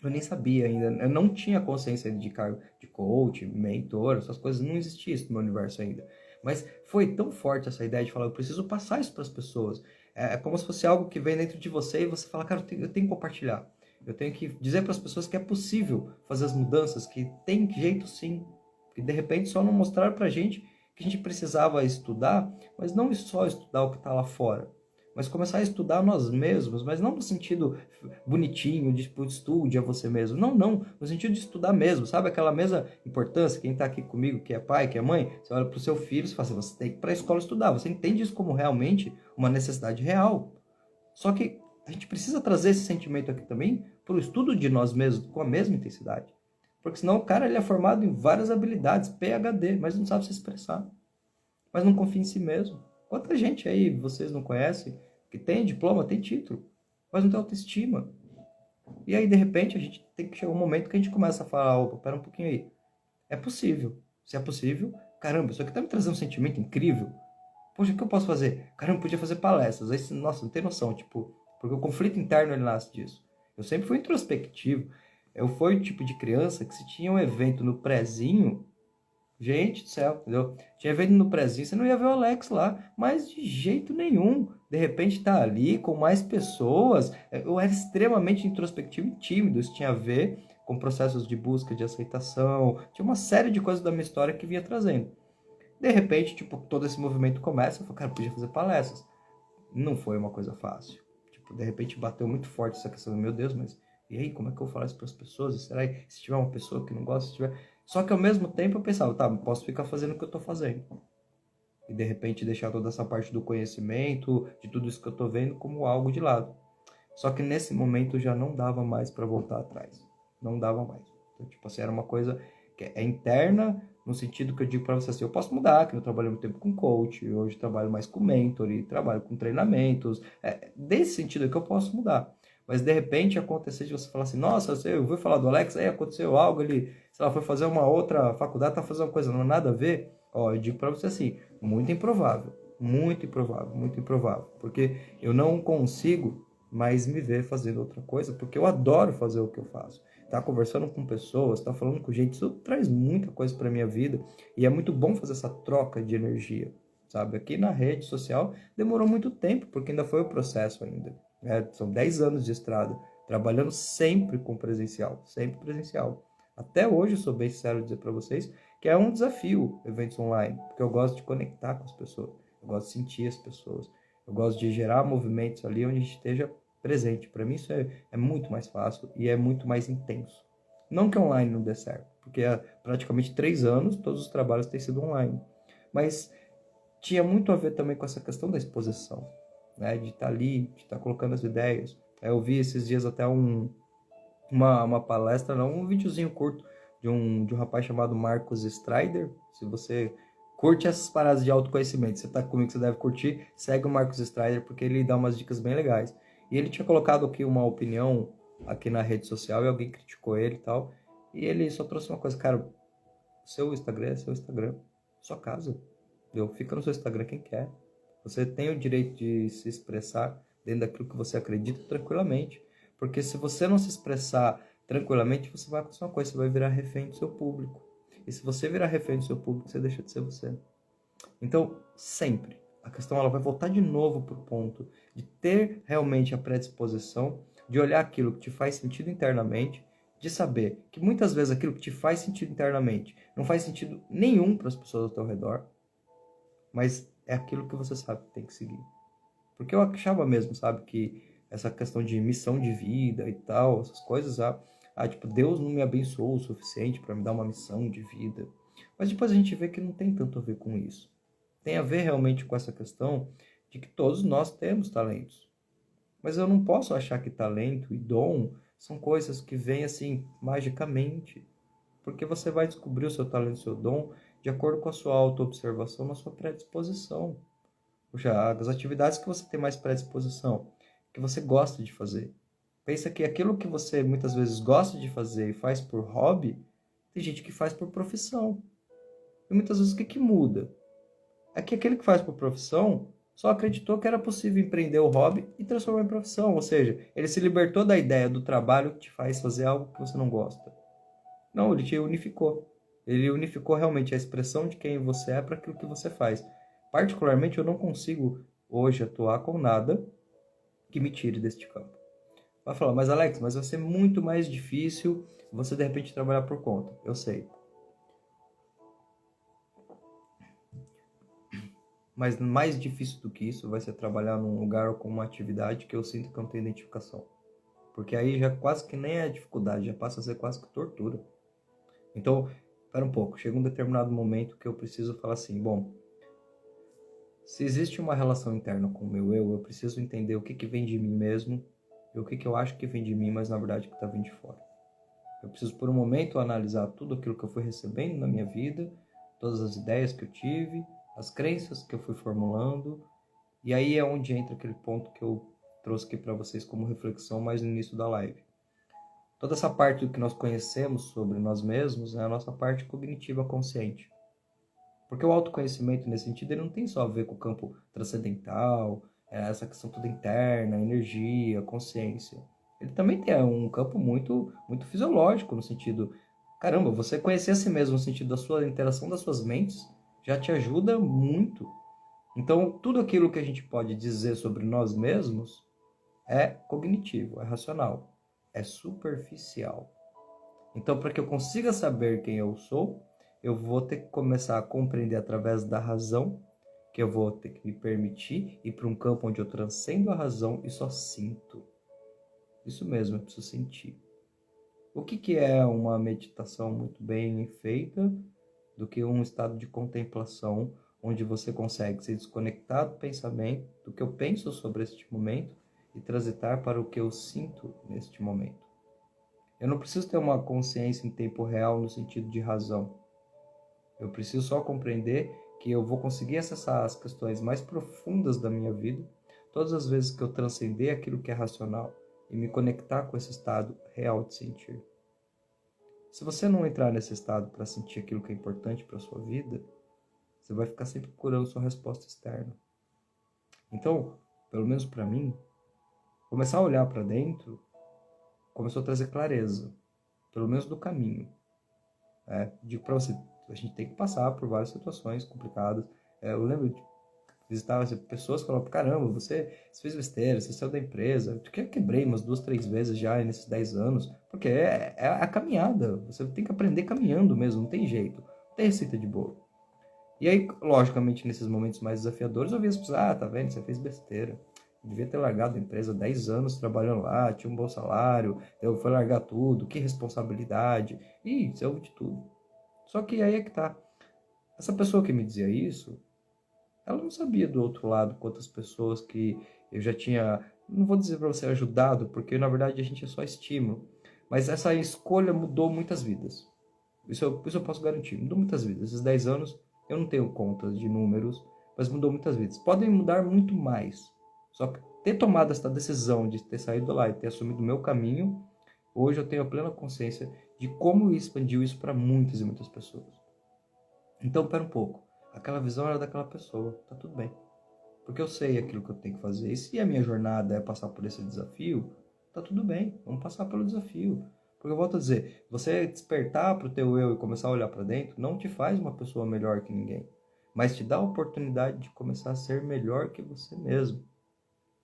eu nem sabia ainda. Eu não tinha consciência de cargo de coach, mentor, essas coisas. Não existia isso no meu universo ainda. Mas foi tão forte essa ideia de falar, eu preciso passar isso para as pessoas. É como se fosse algo que vem dentro de você e você fala, cara, eu tenho que compartilhar. Eu tenho que dizer para as pessoas que é possível fazer as mudanças, que tem jeito sim. Que de repente só não mostraram pra gente que a gente precisava estudar, mas não só estudar o que está lá fora. Mas começar a estudar nós mesmos, mas não no sentido bonitinho, de tipo, estude a você mesmo. Não, no sentido de estudar mesmo, sabe? Aquela mesma importância, quem está aqui comigo, que é pai, que é mãe, você olha para o seu filho e fala assim, você tem que ir para a escola estudar, você entende isso como realmente uma necessidade real. Só que a gente precisa trazer esse sentimento aqui também para o estudo de nós mesmos com a mesma intensidade. Porque senão o cara ele é formado em várias habilidades, PhD, mas não sabe se expressar. mas não confia em si mesmo. Quanta gente aí vocês não conhecem que tem diploma, tem título, mas não tem autoestima. E aí, de repente, a gente tem que chegar um momento que a gente começa a falar, opa, pera um pouquinho aí. É possível. Se é possível, caramba, isso aqui tá me trazendo um sentimento incrível. Poxa, o que eu posso fazer? Caramba, eu podia fazer palestras. Aí, nossa, não tem noção, tipo, porque o conflito interno ele nasce disso. Eu sempre fui introspectivo. Eu fui o tipo de criança que se tinha um evento no prezinho, gente do céu, entendeu? Tinha evento no prezinho, você não ia ver o Alex lá, mas de jeito nenhum. De repente tá ali com mais pessoas. Eu era extremamente introspectivo e tímido. Isso tinha a ver com processos de busca de aceitação. Tinha uma série de coisas da minha história que vinha trazendo. De repente, tipo, todo esse movimento começa, eu falei, cara, eu podia fazer palestras. Não foi uma coisa fácil. Tipo, de repente bateu muito forte essa questão, meu Deus, mas e aí, como é que eu vou falar isso para as pessoas? E será que se tiver uma pessoa que não gosta, se tiver... Só que ao mesmo tempo eu pensava, tá, posso ficar fazendo o que eu tô fazendo. E de repente deixar toda essa parte do conhecimento, de tudo isso que eu tô vendo, como algo de lado. Só que nesse momento já não dava mais para voltar atrás. Não dava mais. Então, tipo assim, era uma coisa que é interna, no sentido que eu digo para você assim, eu posso mudar, que eu trabalhei muito tempo com coach, hoje trabalho mais com mentor, e trabalho com treinamentos. Desse sentido é que eu posso mudar. Mas de repente acontecer de você falar assim, nossa, eu vou falar do Alex, aí aconteceu algo, ele, sei lá, foi fazer uma outra faculdade, tá fazendo uma coisa, não é nada a ver. Ó, eu digo para você assim, muito improvável, muito improvável, muito improvável. Porque eu não consigo mais me ver fazendo outra coisa, porque eu adoro fazer o que eu faço. Tá conversando com pessoas, tá falando com gente, isso traz muita coisa para minha vida e é muito bom fazer essa troca de energia, sabe? Aqui na rede social demorou muito tempo, porque ainda foi o processo ainda. São 10 anos de estrada, trabalhando sempre com presencial, sempre presencial. Até hoje, eu sou bem sincero dizer para vocês que é um desafio eventos online, porque eu gosto de conectar com as pessoas, eu gosto de sentir as pessoas, eu gosto de gerar movimentos ali onde a gente esteja presente. Para mim isso é muito mais fácil e é muito mais intenso. Não que online não dê certo, porque há praticamente 3 anos todos os trabalhos têm sido online. Mas tinha muito a ver também com essa questão da exposição, né? De estar ali, de estar colocando as ideias. Eu vi esses dias até uma palestra, não, um videozinho curto de um rapaz chamado Marcos Strider. Se você curte essas paradas de autoconhecimento, você tá comigo, você deve curtir, segue o Marcos Strider, porque ele dá umas dicas bem legais. E ele tinha colocado aqui uma opinião aqui na rede social e alguém criticou ele e tal. E ele só trouxe uma coisa, cara, seu Instagram é seu Instagram, sua casa. Fica no seu Instagram quem quer. Você tem o direito de se expressar dentro daquilo que você acredita tranquilamente. Porque se você não se expressar tranquilamente, você vai acontecer uma coisa, você vai virar refém do seu público. E se você virar refém do seu público, você deixa de ser você. Então, sempre, a questão ela vai voltar de novo para o ponto de ter realmente a predisposição de olhar aquilo que te faz sentido internamente, de saber que muitas vezes aquilo que te faz sentido internamente não faz sentido nenhum para as pessoas ao teu redor, mas é aquilo que você sabe que tem que seguir. Porque eu achava mesmo, sabe, que essa questão de missão de vida e tal, essas coisas, tipo, Deus não me abençoou o suficiente para me dar uma missão de vida. Mas depois a gente vê que não tem tanto a ver com isso. Tem a ver realmente com essa questão de que todos nós temos talentos. Mas eu não posso achar que talento e dom são coisas que vêm assim magicamente. Porque você vai descobrir o seu talento e o seu dom de acordo com a sua autoobservação, na sua predisposição. Puxa, as atividades que você tem mais predisposição, que você gosta de fazer. Pensa que aquilo que você muitas vezes gosta de fazer e faz por hobby, tem gente que faz por profissão. E muitas vezes o que muda? É que aquele que faz por profissão só acreditou que era possível empreender o hobby e transformar em profissão. Ou seja, ele se libertou da ideia do trabalho que te faz fazer algo que você não gosta. Não, ele te unificou. Ele unificou realmente a expressão de quem você é para aquilo que você faz. Particularmente, eu não consigo hoje atuar com nada que me tire deste campo. Vai falar, mas Alex, mas vai ser muito mais difícil você de repente trabalhar por conta. Eu sei. Mas mais difícil do que isso vai ser trabalhar num lugar ou com uma atividade que eu sinto que eu não tenho identificação. Porque aí já quase que nem é dificuldade, já passa a ser quase que tortura. Então, espera um pouco, chega um determinado momento que eu preciso falar assim, bom, se existe uma relação interna com o meu eu preciso entender o que vem de mim mesmo e o que eu acho que vem de mim, mas na verdade que está vindo de fora. Eu preciso por um momento analisar tudo aquilo que eu fui recebendo na minha vida, todas as ideias que eu tive, as crenças que eu fui formulando, e aí é onde entra aquele ponto que eu trouxe aqui para vocês como reflexão mais no início da live. Toda essa parte do que nós conhecemos sobre nós mesmos é a nossa parte cognitiva consciente. Porque o autoconhecimento, nesse sentido, ele não tem só a ver com o campo transcendental, essa questão toda interna, energia, consciência. Ele também tem um campo muito, muito fisiológico, no sentido, caramba, você conhecer a si mesmo no sentido da sua interação das suas mentes já te ajuda muito. Então, tudo aquilo que a gente pode dizer sobre nós mesmos é cognitivo, é racional, é superficial. Então, para que eu consiga saber quem eu sou, eu vou ter que começar a compreender através da razão, que eu vou ter que me permitir ir para um campo onde eu transcendo a razão e só sinto. Isso mesmo, eu preciso sentir. O que é uma meditação muito bem feita do que um estado de contemplação, onde você consegue se desconectar do pensamento, do que eu penso sobre este momento e transitar para o que eu sinto neste momento. Eu não preciso ter uma consciência em tempo real no sentido de razão. Eu preciso só compreender que eu vou conseguir acessar as questões mais profundas da minha vida todas as vezes que eu transcender aquilo que é racional e me conectar com esse estado real de sentir. Se você não entrar nesse estado para sentir aquilo que é importante para a sua vida, você vai ficar sempre procurando sua resposta externa. Então, pelo menos para mim, começar a olhar para dentro começou a trazer clareza, pelo menos do caminho. Digo para você, a gente tem que passar por várias situações complicadas. Eu lembro de visitar pessoas que falavam, caramba, você fez besteira, você saiu da empresa. Eu quebrei umas 2, 3 vezes já nesses 10 anos, porque é a caminhada. Você tem que aprender caminhando mesmo, não tem jeito. Não tem receita de bolo. E aí, logicamente, nesses momentos mais desafiadores, eu via as pessoas, tá vendo, você fez besteira. Eu devia ter largado a empresa 10 anos trabalhando lá, tinha um bom salário, eu fui largar tudo, que responsabilidade. E isso é de tudo. Só que aí é que tá. Essa pessoa que me dizia isso, ela não sabia do outro lado quantas pessoas que eu já tinha, não vou dizer para você ajudado, porque na verdade a gente é só estímulo, mas essa escolha mudou muitas vidas. Isso eu posso garantir, mudou muitas vidas. Esses 10 anos eu não tenho contas de números, mas mudou muitas vidas. Podem mudar muito mais. Só que ter tomado essa decisão de ter saído lá e ter assumido o meu caminho, hoje eu tenho a plena consciência de como expandiu isso para muitas e muitas pessoas. Então, pera um pouco. Aquela visão era daquela pessoa, tá tudo bem. Porque eu sei aquilo que eu tenho que fazer. E se a minha jornada é passar por esse desafio, tá tudo bem, vamos passar pelo desafio. Porque eu volto a dizer, você despertar para o teu eu e começar a olhar para dentro, não te faz uma pessoa melhor que ninguém. Mas te dá a oportunidade de começar a ser melhor que você mesmo.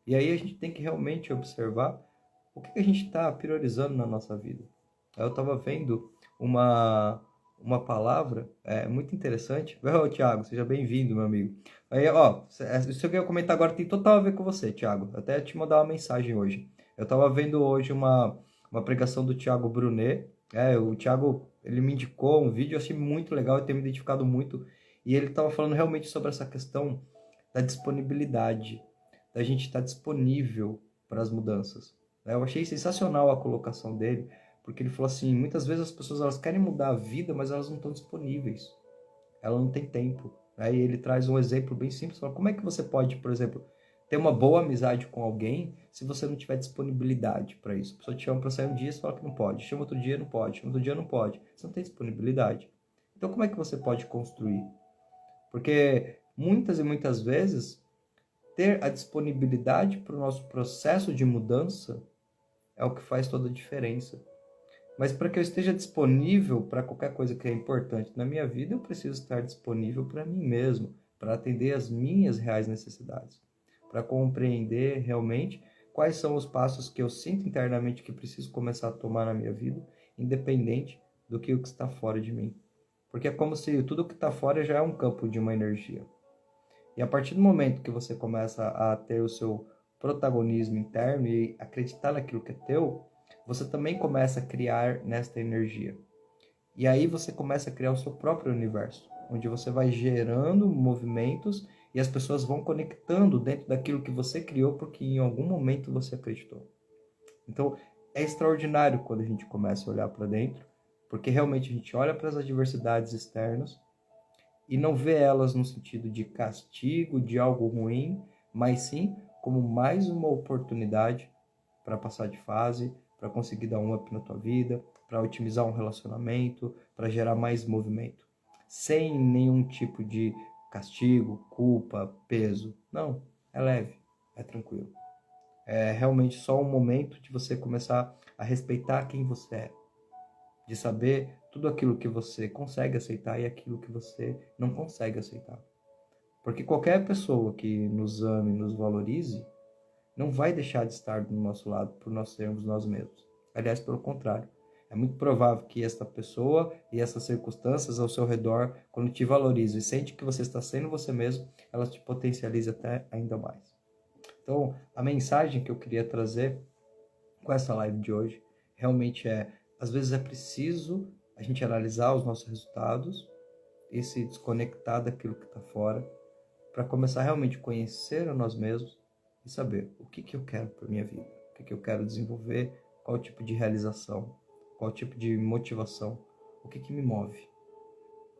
E aí a gente tem que realmente observar o que a gente está priorizando na nossa vida. Eu estava vendo uma palavra muito interessante. Ô, Thiago, seja bem-vindo, meu amigo. Aí, ó, isso que eu ia comentar agora tem total a ver com você, Thiago. Eu até te mandar uma mensagem hoje. Eu estava vendo hoje uma pregação do Thiago Brunet. O Thiago, ele me indicou um vídeo, eu achei muito legal, eu tenho me identificado muito. E ele estava falando realmente sobre essa questão da disponibilidade, da gente estar disponível para as mudanças. Eu achei sensacional a colocação dele, porque ele falou assim, muitas vezes as pessoas elas querem mudar a vida, mas elas não estão disponíveis. Ela não tem tempo. Aí ele traz um exemplo bem simples, fala, como é que você pode, por exemplo, ter uma boa amizade com alguém se você não tiver disponibilidade para isso? A pessoa te chama para sair um dia, você fala que não pode. Chama outro dia, não pode. Chama outro dia, não pode. Você não tem disponibilidade. Então como é que você pode construir? Porque muitas e muitas vezes ter a disponibilidade para o nosso processo de mudança é o que faz toda a diferença. Mas para que eu esteja disponível para qualquer coisa que é importante na minha vida, eu preciso estar disponível para mim mesmo, para atender às minhas reais necessidades, para compreender realmente quais são os passos que eu sinto internamente que preciso começar a tomar na minha vida, independente do que o que está fora de mim. Porque é como se tudo que está fora já é um campo de uma energia. E a partir do momento que você começa a ter o seu protagonismo interno e acreditar naquilo que é teu, você também começa a criar nesta energia. E aí você começa a criar o seu próprio universo, onde você vai gerando movimentos e as pessoas vão conectando dentro daquilo que você criou porque em algum momento você acreditou. Então, é extraordinário quando a gente começa a olhar para dentro, porque realmente a gente olha para as adversidades externas e não ver elas no sentido de castigo, de algo ruim, mas sim como mais uma oportunidade para passar de fase, para conseguir dar um up na tua vida, para otimizar um relacionamento, para gerar mais movimento, sem nenhum tipo de castigo, culpa, peso. Não, é leve, é tranquilo. É realmente só um momento de você começar a respeitar quem você é, de saber tudo aquilo que você consegue aceitar e aquilo que você não consegue aceitar. Porque qualquer pessoa que nos ame, nos valorize, não vai deixar de estar do nosso lado por nós sermos nós mesmos. Aliás, pelo contrário. É muito provável que esta pessoa e essas circunstâncias ao seu redor, quando te valorizam e sente que você está sendo você mesmo, elas te potencializam até ainda mais. Então, a mensagem que eu queria trazer com essa live de hoje realmente às vezes é preciso a gente analisar os nossos resultados e se desconectar daquilo que está fora para começar realmente a conhecer a nós mesmos e saber o que eu quero para minha vida, o que eu quero desenvolver, qual tipo de realização, qual tipo de motivação, o que me move,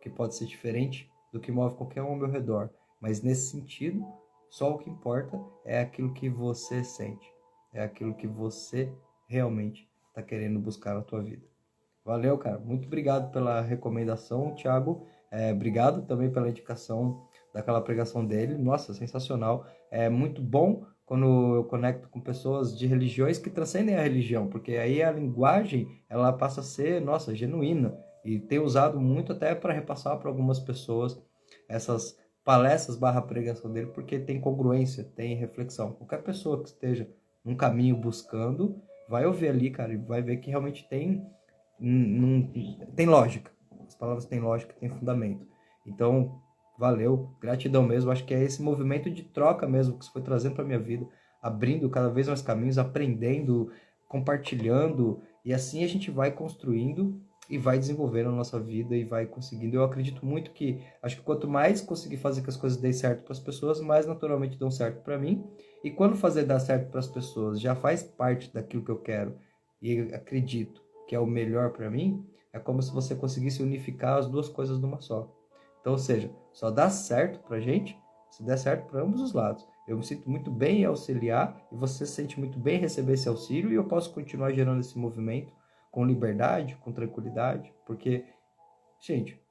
que pode ser diferente do que move qualquer um ao meu redor, mas nesse sentido, só o que importa é aquilo que você sente, é aquilo que você realmente está querendo buscar na tua vida. Valeu, cara. Muito obrigado pela recomendação, Thiago. Obrigado também pela indicação daquela pregação dele. Nossa, sensacional. É muito bom quando eu conecto com pessoas de religiões que transcendem a religião, porque aí a linguagem ela passa a ser, nossa, genuína. E tenho usado muito até para repassar para algumas pessoas essas palestras barra pregação dele, porque tem congruência, tem reflexão. Qualquer pessoa que esteja num caminho buscando, vai ouvir ali, cara, e vai ver que realmente tem lógica. As palavras têm lógica, têm fundamento. Então, valeu, gratidão mesmo. Acho que é esse movimento de troca mesmo que você foi trazendo para minha vida, abrindo cada vez mais caminhos, aprendendo, compartilhando, e assim a gente vai construindo e vai desenvolvendo a nossa vida e vai conseguindo. Eu acredito muito que, acho que quanto mais conseguir fazer que as coisas deem certo para as pessoas, mais naturalmente dão certo para mim. E quando fazer dar certo para as pessoas já faz parte daquilo que eu quero e acredito que é o melhor para mim, é como se você conseguisse unificar as duas coisas numa só. Então, ou seja, só dá certo pra gente se der certo para ambos os lados. Eu me sinto muito bem em auxiliar e você se sente muito bem em receber esse auxílio e eu posso continuar gerando esse movimento com liberdade, com tranquilidade, porque, gente,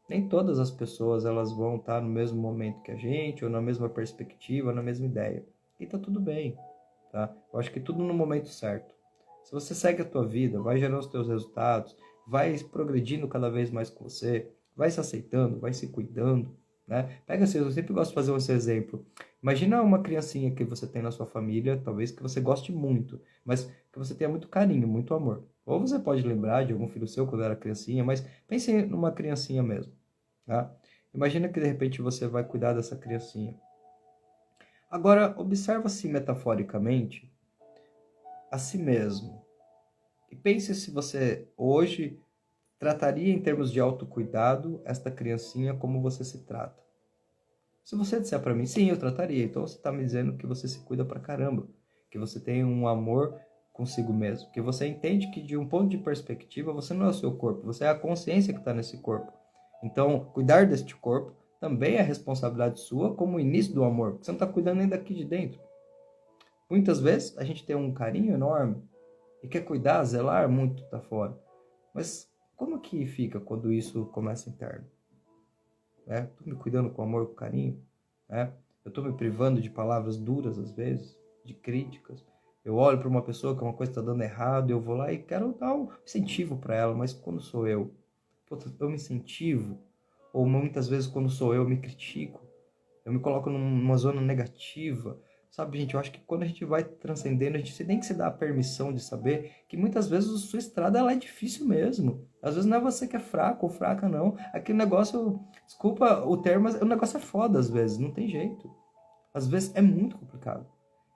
nem todas as pessoas elas vão estar no mesmo momento que a gente, ou na mesma perspectiva, ou na mesma ideia. E tá tudo bem, tá? Eu acho que tudo no momento certo. Se você segue a tua vida, vai gerando os teus resultados, vai progredindo cada vez mais com você, vai se aceitando, vai se cuidando, né? Pega assim, eu sempre gosto de fazer esse exemplo. Imagina uma criancinha que você tem na sua família, talvez que você goste muito, mas que você tenha muito carinho, muito amor. Ou você pode lembrar de algum filho seu quando era criancinha, mas pense numa criancinha mesmo, tá? Imagina que de repente você vai cuidar dessa criancinha. Agora, observa-se metaforicamente a si mesmo. E pense se você hoje trataria em termos de autocuidado esta criancinha como você se trata. Se você disser para mim, sim, eu trataria, então você está me dizendo que você se cuida pra caramba, que você tem um amor consigo mesmo, que você entende que de um ponto de perspectiva você não é o seu corpo, você é a consciência que está nesse corpo. Então, cuidar deste corpo também é responsabilidade sua como o início do amor, porque você não está cuidando nem daqui de dentro. Muitas vezes a gente tem um carinho enorme e quer cuidar, zelar muito da fora. Mas como que fica quando isso começa interno? Estou me cuidando com amor, com carinho? Eu estou me privando de palavras duras às vezes, de críticas. Eu olho para uma pessoa que uma coisa está dando errado, eu vou lá e quero dar um incentivo para ela, mas quando sou eu? Eu me incentivo? Ou muitas vezes quando sou eu me critico? Eu me coloco numa zona negativa. Sabe, gente, eu acho que quando a gente vai transcendendo, a gente tem que se dar a permissão de saber que muitas vezes a sua estrada ela é difícil mesmo. Às vezes não é você que é fraco ou fraca, não. Aquele negócio, desculpa o termo, mas o negócio é foda às vezes, não tem jeito. Às vezes é muito complicado.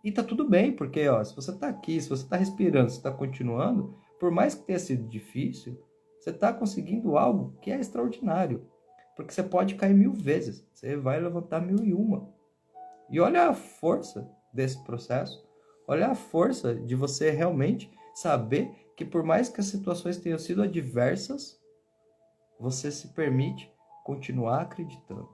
E tá tudo bem, porque ó, se você tá aqui, se você tá respirando, se tá continuando, por mais que tenha sido difícil, você tá conseguindo algo que é extraordinário. Porque você pode cair 1000 vezes, você vai levantar 1001. E olha a força desse processo, olha a força de você realmente saber que por mais que as situações tenham sido adversas, você se permite continuar acreditando.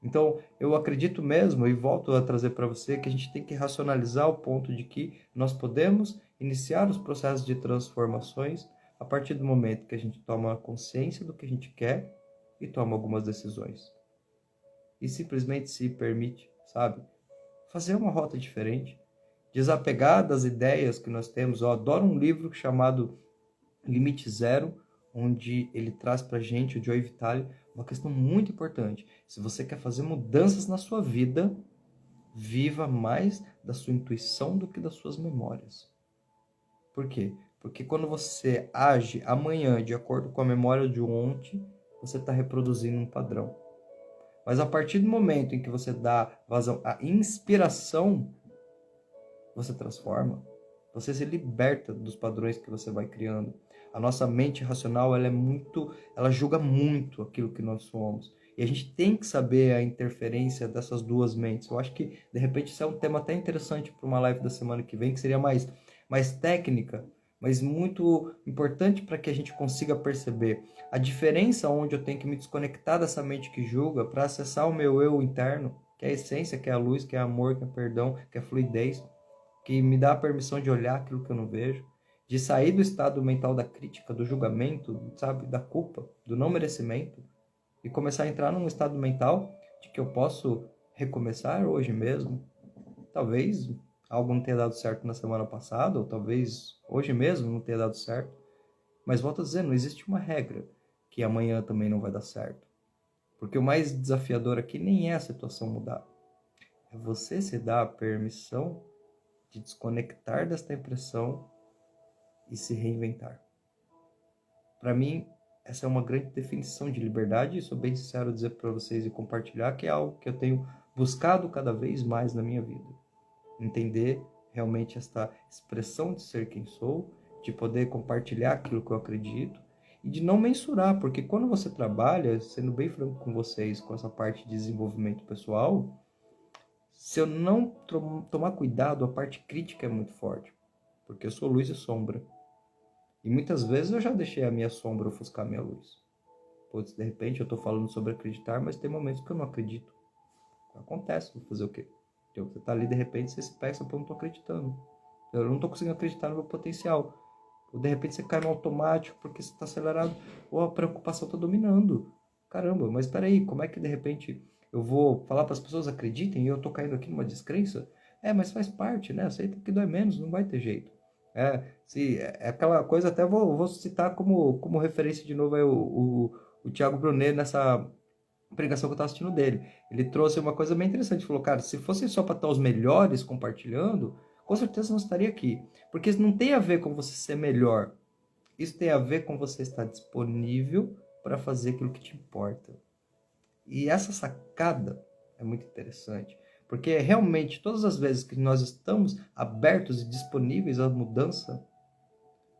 Então, eu acredito mesmo, e volto a trazer para você, que a gente tem que racionalizar o ponto de que nós podemos iniciar os processos de transformações a partir do momento que a gente toma consciência do que a gente quer e toma algumas decisões. E simplesmente se permite, sabe, fazer uma rota diferente, desapegar das ideias que nós temos. Eu adoro um livro chamado Limite Zero, onde ele traz para a gente, o Joe Vitale, uma questão muito importante. Se você quer fazer mudanças na sua vida, viva mais da sua intuição do que das suas memórias. Por quê? Porque quando você age amanhã de acordo com a memória de ontem, você está reproduzindo um padrão. Mas a partir do momento em que você dá vazão à inspiração, você transforma. Você se liberta dos padrões que você vai criando. A nossa mente racional, ela julga muito aquilo que nós somos. E a gente tem que saber a interferência dessas duas mentes. Eu acho que, de repente, isso é um tema até interessante para uma live da semana que vem, que seria mais técnica, mas muito importante para que a gente consiga perceber a diferença onde eu tenho que me desconectar dessa mente que julga para acessar o meu eu interno, que é a essência, que é a luz, que é amor, que é perdão, que é fluidez, que me dá a permissão de olhar aquilo que eu não vejo, de sair do estado mental da crítica, do julgamento, sabe, da culpa, do não merecimento, e começar a entrar num estado mental de que eu posso recomeçar hoje mesmo. Talvez algo não tenha dado certo na semana passada, ou talvez hoje mesmo não tenha dado certo. Mas volto a dizer, não existe uma regra que amanhã também não vai dar certo. Porque o mais desafiador aqui nem é a situação mudar. É você se dar a permissão de desconectar desta impressão e se reinventar. Para mim, essa é uma grande definição de liberdade, e sou bem sincero dizer para vocês e compartilhar que é algo que eu tenho buscado cada vez mais na minha vida. Entender realmente esta expressão de ser quem sou, de poder compartilhar aquilo que eu acredito e de não mensurar, porque quando você trabalha, sendo bem franco com vocês, com essa parte de desenvolvimento pessoal, se eu não tomar cuidado, a parte crítica é muito forte, porque eu sou luz e sombra. E muitas vezes eu já deixei a minha sombra ofuscar a minha luz. Pois, de repente, eu estou falando sobre acreditar, mas tem momentos que eu não acredito. Acontece, vou fazer o quê? Você está ali, de repente, você se pega, eu não estou acreditando. Eu não estou conseguindo acreditar no meu potencial. Ou, de repente, você cai no automático porque você está acelerado. Ou a preocupação está dominando. Caramba, mas espera aí, como é que, de repente, eu vou falar para as pessoas acreditem e eu estou caindo aqui numa descrença? Mas faz parte, né? Aceita que dói menos, não vai ter jeito. É aquela coisa, até vou citar como referência de novo aí o Thiago Brunet nessa pregação que eu estava assistindo dele. Ele trouxe uma coisa bem interessante, falou, cara, se fosse só para estar os melhores compartilhando, com certeza não estaria aqui. Porque isso não tem a ver com você ser melhor, isso tem a ver com você estar disponível para fazer aquilo que te importa. E essa sacada é muito interessante, porque realmente todas as vezes que nós estamos abertos e disponíveis à mudança,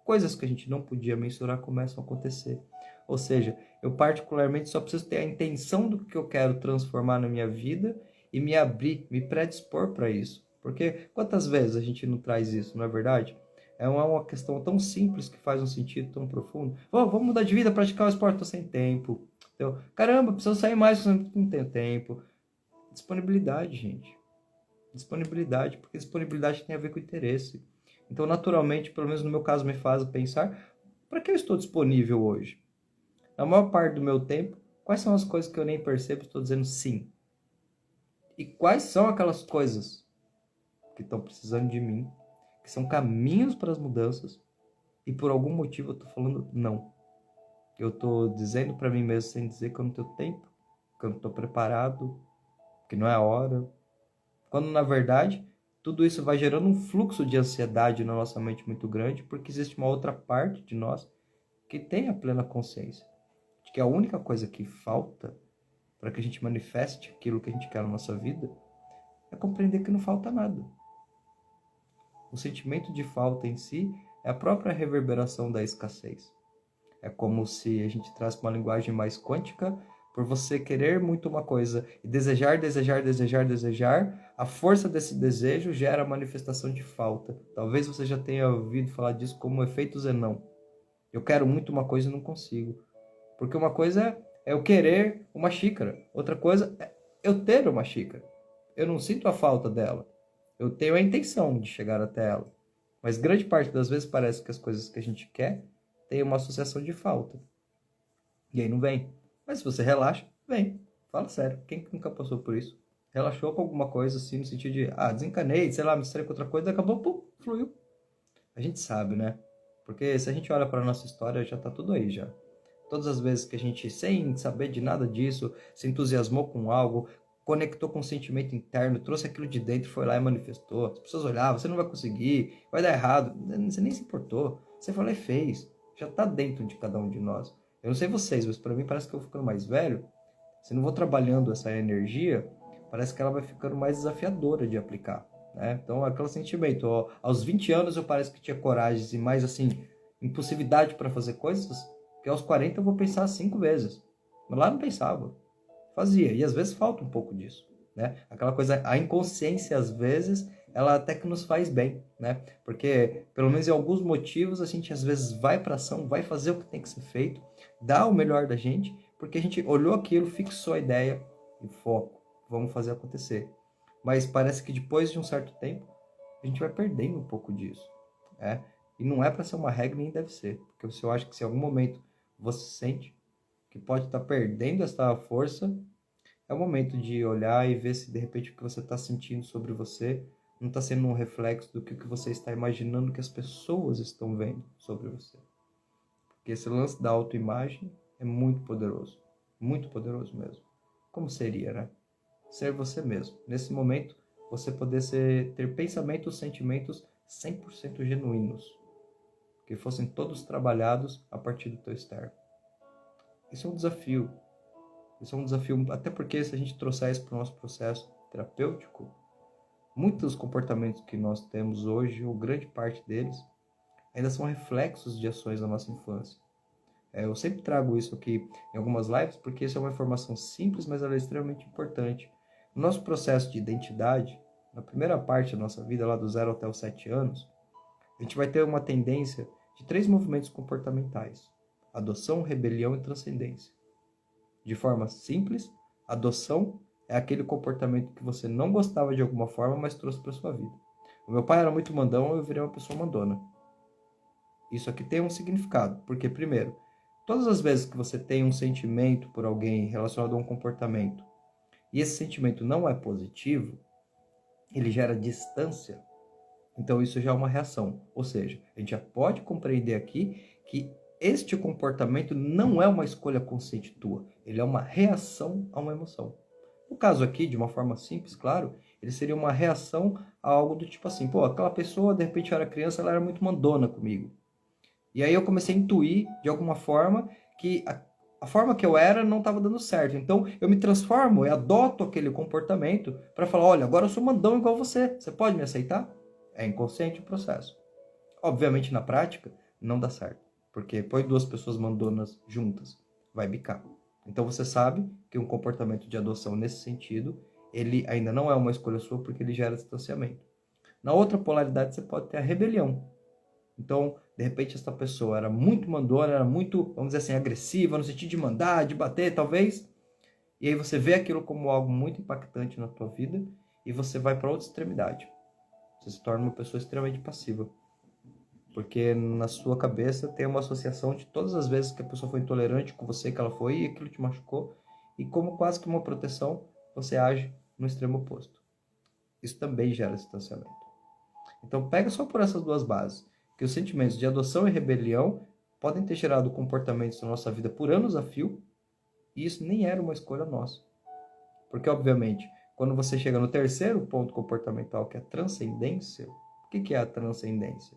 coisas que a gente não podia mensurar começam a acontecer. Ou seja, eu particularmente só preciso ter a intenção do que eu quero transformar na minha vida e me abrir, me predispor para isso. Porque quantas vezes a gente não traz isso, não é verdade? É uma questão tão simples que faz um sentido tão profundo. Vamos mudar de vida, praticar o esporte, estou sem tempo. Então, caramba, preciso sair mais, não tenho tempo. Disponibilidade, gente. Disponibilidade, porque disponibilidade tem a ver com interesse. Então, naturalmente, pelo menos no meu caso, me faz pensar, para que eu estou disponível hoje? Na maior parte do meu tempo, quais são as coisas que eu nem percebo, estou dizendo sim? E quais são aquelas coisas que estão precisando de mim, que são caminhos para as mudanças, e por algum motivo eu estou falando não. Eu estou dizendo para mim mesmo sem dizer que eu não tenho tempo, que eu não estou preparado, que não é a hora. Quando, na verdade, tudo isso vai gerando um fluxo de ansiedade na nossa mente muito grande, porque existe uma outra parte de nós que tem a plena consciência de que a única coisa que falta para que a gente manifeste aquilo que a gente quer na nossa vida é compreender que não falta nada. O sentimento de falta em si é a própria reverberação da escassez. É como se a gente traz uma linguagem mais quântica. Por você querer muito uma coisa e desejar, a força desse desejo gera a manifestação de falta. Talvez você já tenha ouvido falar disso como efeito Zenão. Eu quero muito uma coisa e não consigo. Porque uma coisa é eu querer uma xícara. Outra coisa é eu ter uma xícara. Eu não sinto a falta dela. Eu tenho a intenção de chegar até ela. Mas grande parte das vezes parece que as coisas que a gente quer têm uma associação de falta. E aí não vem. Mas se você relaxa, vem. Fala sério. Quem nunca passou por isso? Relaxou com alguma coisa assim, no sentido de, desencanei, sei lá, me distraí com outra coisa, acabou, pum, fluiu. A gente sabe, né? Porque se a gente olha para a nossa história, já tá tudo aí já. Todas as vezes que a gente, sem saber de nada disso, se entusiasmou com algo, conectou com um sentimento interno, trouxe aquilo de dentro, foi lá e manifestou. As pessoas olhavam, você não vai conseguir, vai dar errado. Você nem se importou. Você foi lá e fez. Já tá dentro de cada um de nós. Eu não sei vocês, mas para mim parece que eu vou ficando mais velho. Se não vou trabalhando essa energia, parece que ela vai ficando mais desafiadora de aplicar. Né? Então, aquele sentimento, aos 20 anos eu parece que tinha coragem e mais assim, impulsividade para fazer coisas, que aos 40 eu vou pensar 5 vezes. Mas lá não pensava, fazia, e às vezes falta um pouco disso. Né? Aquela coisa, a inconsciência às vezes, ela até que nos faz bem, né? Porque, pelo menos em alguns motivos, a gente às vezes vai para ação, vai fazer o que tem que ser feito, dá o melhor da gente, porque a gente olhou aquilo, fixou a ideia e foco, vamos fazer acontecer. Mas parece que depois de um certo tempo, a gente vai perdendo um pouco disso. Né? E não é para ser uma regra, nem deve ser. Porque eu acho que se em algum momento você sente que pode estar perdendo essa força, é o momento de olhar e ver se de repente o que você está sentindo sobre você não está sendo um reflexo do que você está imaginando que as pessoas estão vendo sobre você. Porque esse lance da autoimagem é muito poderoso mesmo. Como seria, né? Ser você mesmo. Nesse momento, você poder ter pensamentos, sentimentos 100% genuínos, que fossem todos trabalhados a partir do teu externo. Isso é um desafio. Isso é um desafio, até porque se a gente trouxer isso para o nosso processo terapêutico, muitos comportamentos que nós temos hoje, ou grande parte deles, ainda são reflexos de ações da nossa infância. Eu sempre trago isso aqui em algumas lives, porque isso é uma informação simples, mas ela é extremamente importante. No nosso processo de identidade, na primeira parte da nossa vida, lá do 0 até os 7 anos, a gente vai ter uma tendência de 3 movimentos comportamentais: adoção, rebelião e transcendência. De forma simples, adoção é aquele comportamento que você não gostava de alguma forma, mas trouxe para sua vida. O meu pai era muito mandão, eu virei uma pessoa mandona. Isso aqui tem um significado, porque primeiro, todas as vezes que você tem um sentimento por alguém relacionado a um comportamento, e esse sentimento não é positivo, ele gera distância, então isso já é uma reação. Ou seja, a gente já pode compreender aqui que este comportamento não é uma escolha consciente tua, ele é uma reação a uma emoção. No caso aqui, de uma forma simples, claro, ele seria uma reação a algo do tipo assim, aquela pessoa, de repente eu era criança, ela era muito mandona comigo. E aí eu comecei a intuir, de alguma forma, que a forma que eu era não estava dando certo. Então eu me transformo, eu adoto aquele comportamento para falar, olha, agora eu sou mandão igual você pode me aceitar? É inconsciente o processo. Obviamente na prática não dá certo, porque põe 2 pessoas mandonas juntas, vai bicar. Então você sabe que um comportamento de adoção nesse sentido, ele ainda não é uma escolha sua porque ele gera distanciamento. Na outra polaridade você pode ter a rebelião. Então, de repente, essa pessoa era muito mandona, era muito, vamos dizer assim, agressiva, no sentido de mandar, de bater, talvez. E aí você vê aquilo como algo muito impactante na tua vida e você vai para outra extremidade. Você se torna uma pessoa extremamente passiva. Porque na sua cabeça tem uma associação de todas as vezes que a pessoa foi intolerante com você, que ela foi, e aquilo te machucou. E como quase que uma proteção, você age no extremo oposto. Isso também gera distanciamento. Então pega só por essas 2 bases, que os sentimentos de adoção e rebelião podem ter gerado comportamentos na nossa vida por anos a fio, e isso nem era uma escolha nossa. Porque, obviamente, quando você chega no terceiro ponto comportamental, que é a transcendência, o que é a transcendência?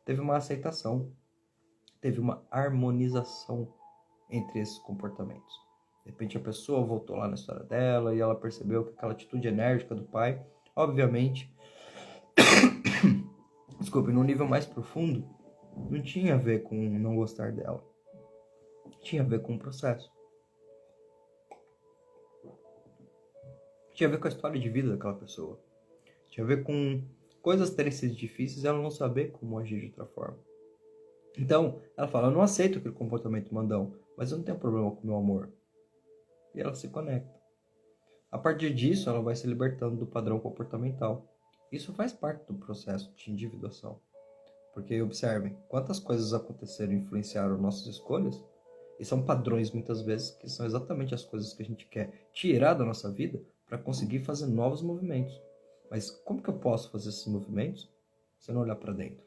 Teve uma aceitação, teve uma harmonização entre esses comportamentos. De repente a pessoa voltou lá na história dela e ela percebeu que aquela atitude enérgica do pai, obviamente, desculpe, num nível mais profundo, não tinha a ver com não gostar dela. Tinha a ver com o processo. Tinha a ver com a história de vida daquela pessoa. Tinha a ver com coisas terem sido difíceis e ela não saber como agir de outra forma. Então, ela fala, eu não aceito aquele comportamento mandão, mas eu não tenho problema com o meu amor. e ela se conecta. A partir disso, ela vai se libertando do padrão comportamental. Isso faz parte do processo de individuação. Porque, observem, quantas coisas aconteceram e influenciaram nossas escolhas, e são padrões, muitas vezes, que são exatamente as coisas que a gente quer tirar da nossa vida para conseguir fazer novos movimentos. Mas como que eu posso fazer esses movimentos se eu não olhar para dentro?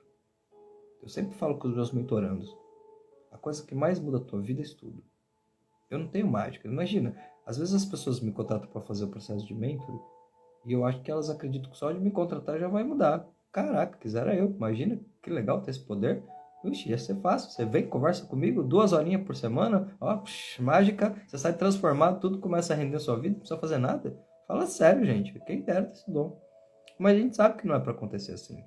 Eu sempre falo com os meus mentorandos, a coisa que mais muda a tua vida é estudo. Eu não tenho mágica. Imagina, às vezes as pessoas me contratam para fazer o processo de mentoring e eu acho que elas acreditam que só de me contratar já vai mudar. Caraca, quisera eu. Imagina que legal ter esse poder. Ixi, ia ser fácil. Você vem, conversa comigo, 2 horinhas por semana, ó, mágica, você sai transformado, tudo começa a render na sua vida, não precisa fazer nada. Fala sério, gente. Quem dera ter esse dom. Mas a gente sabe que não é para acontecer assim.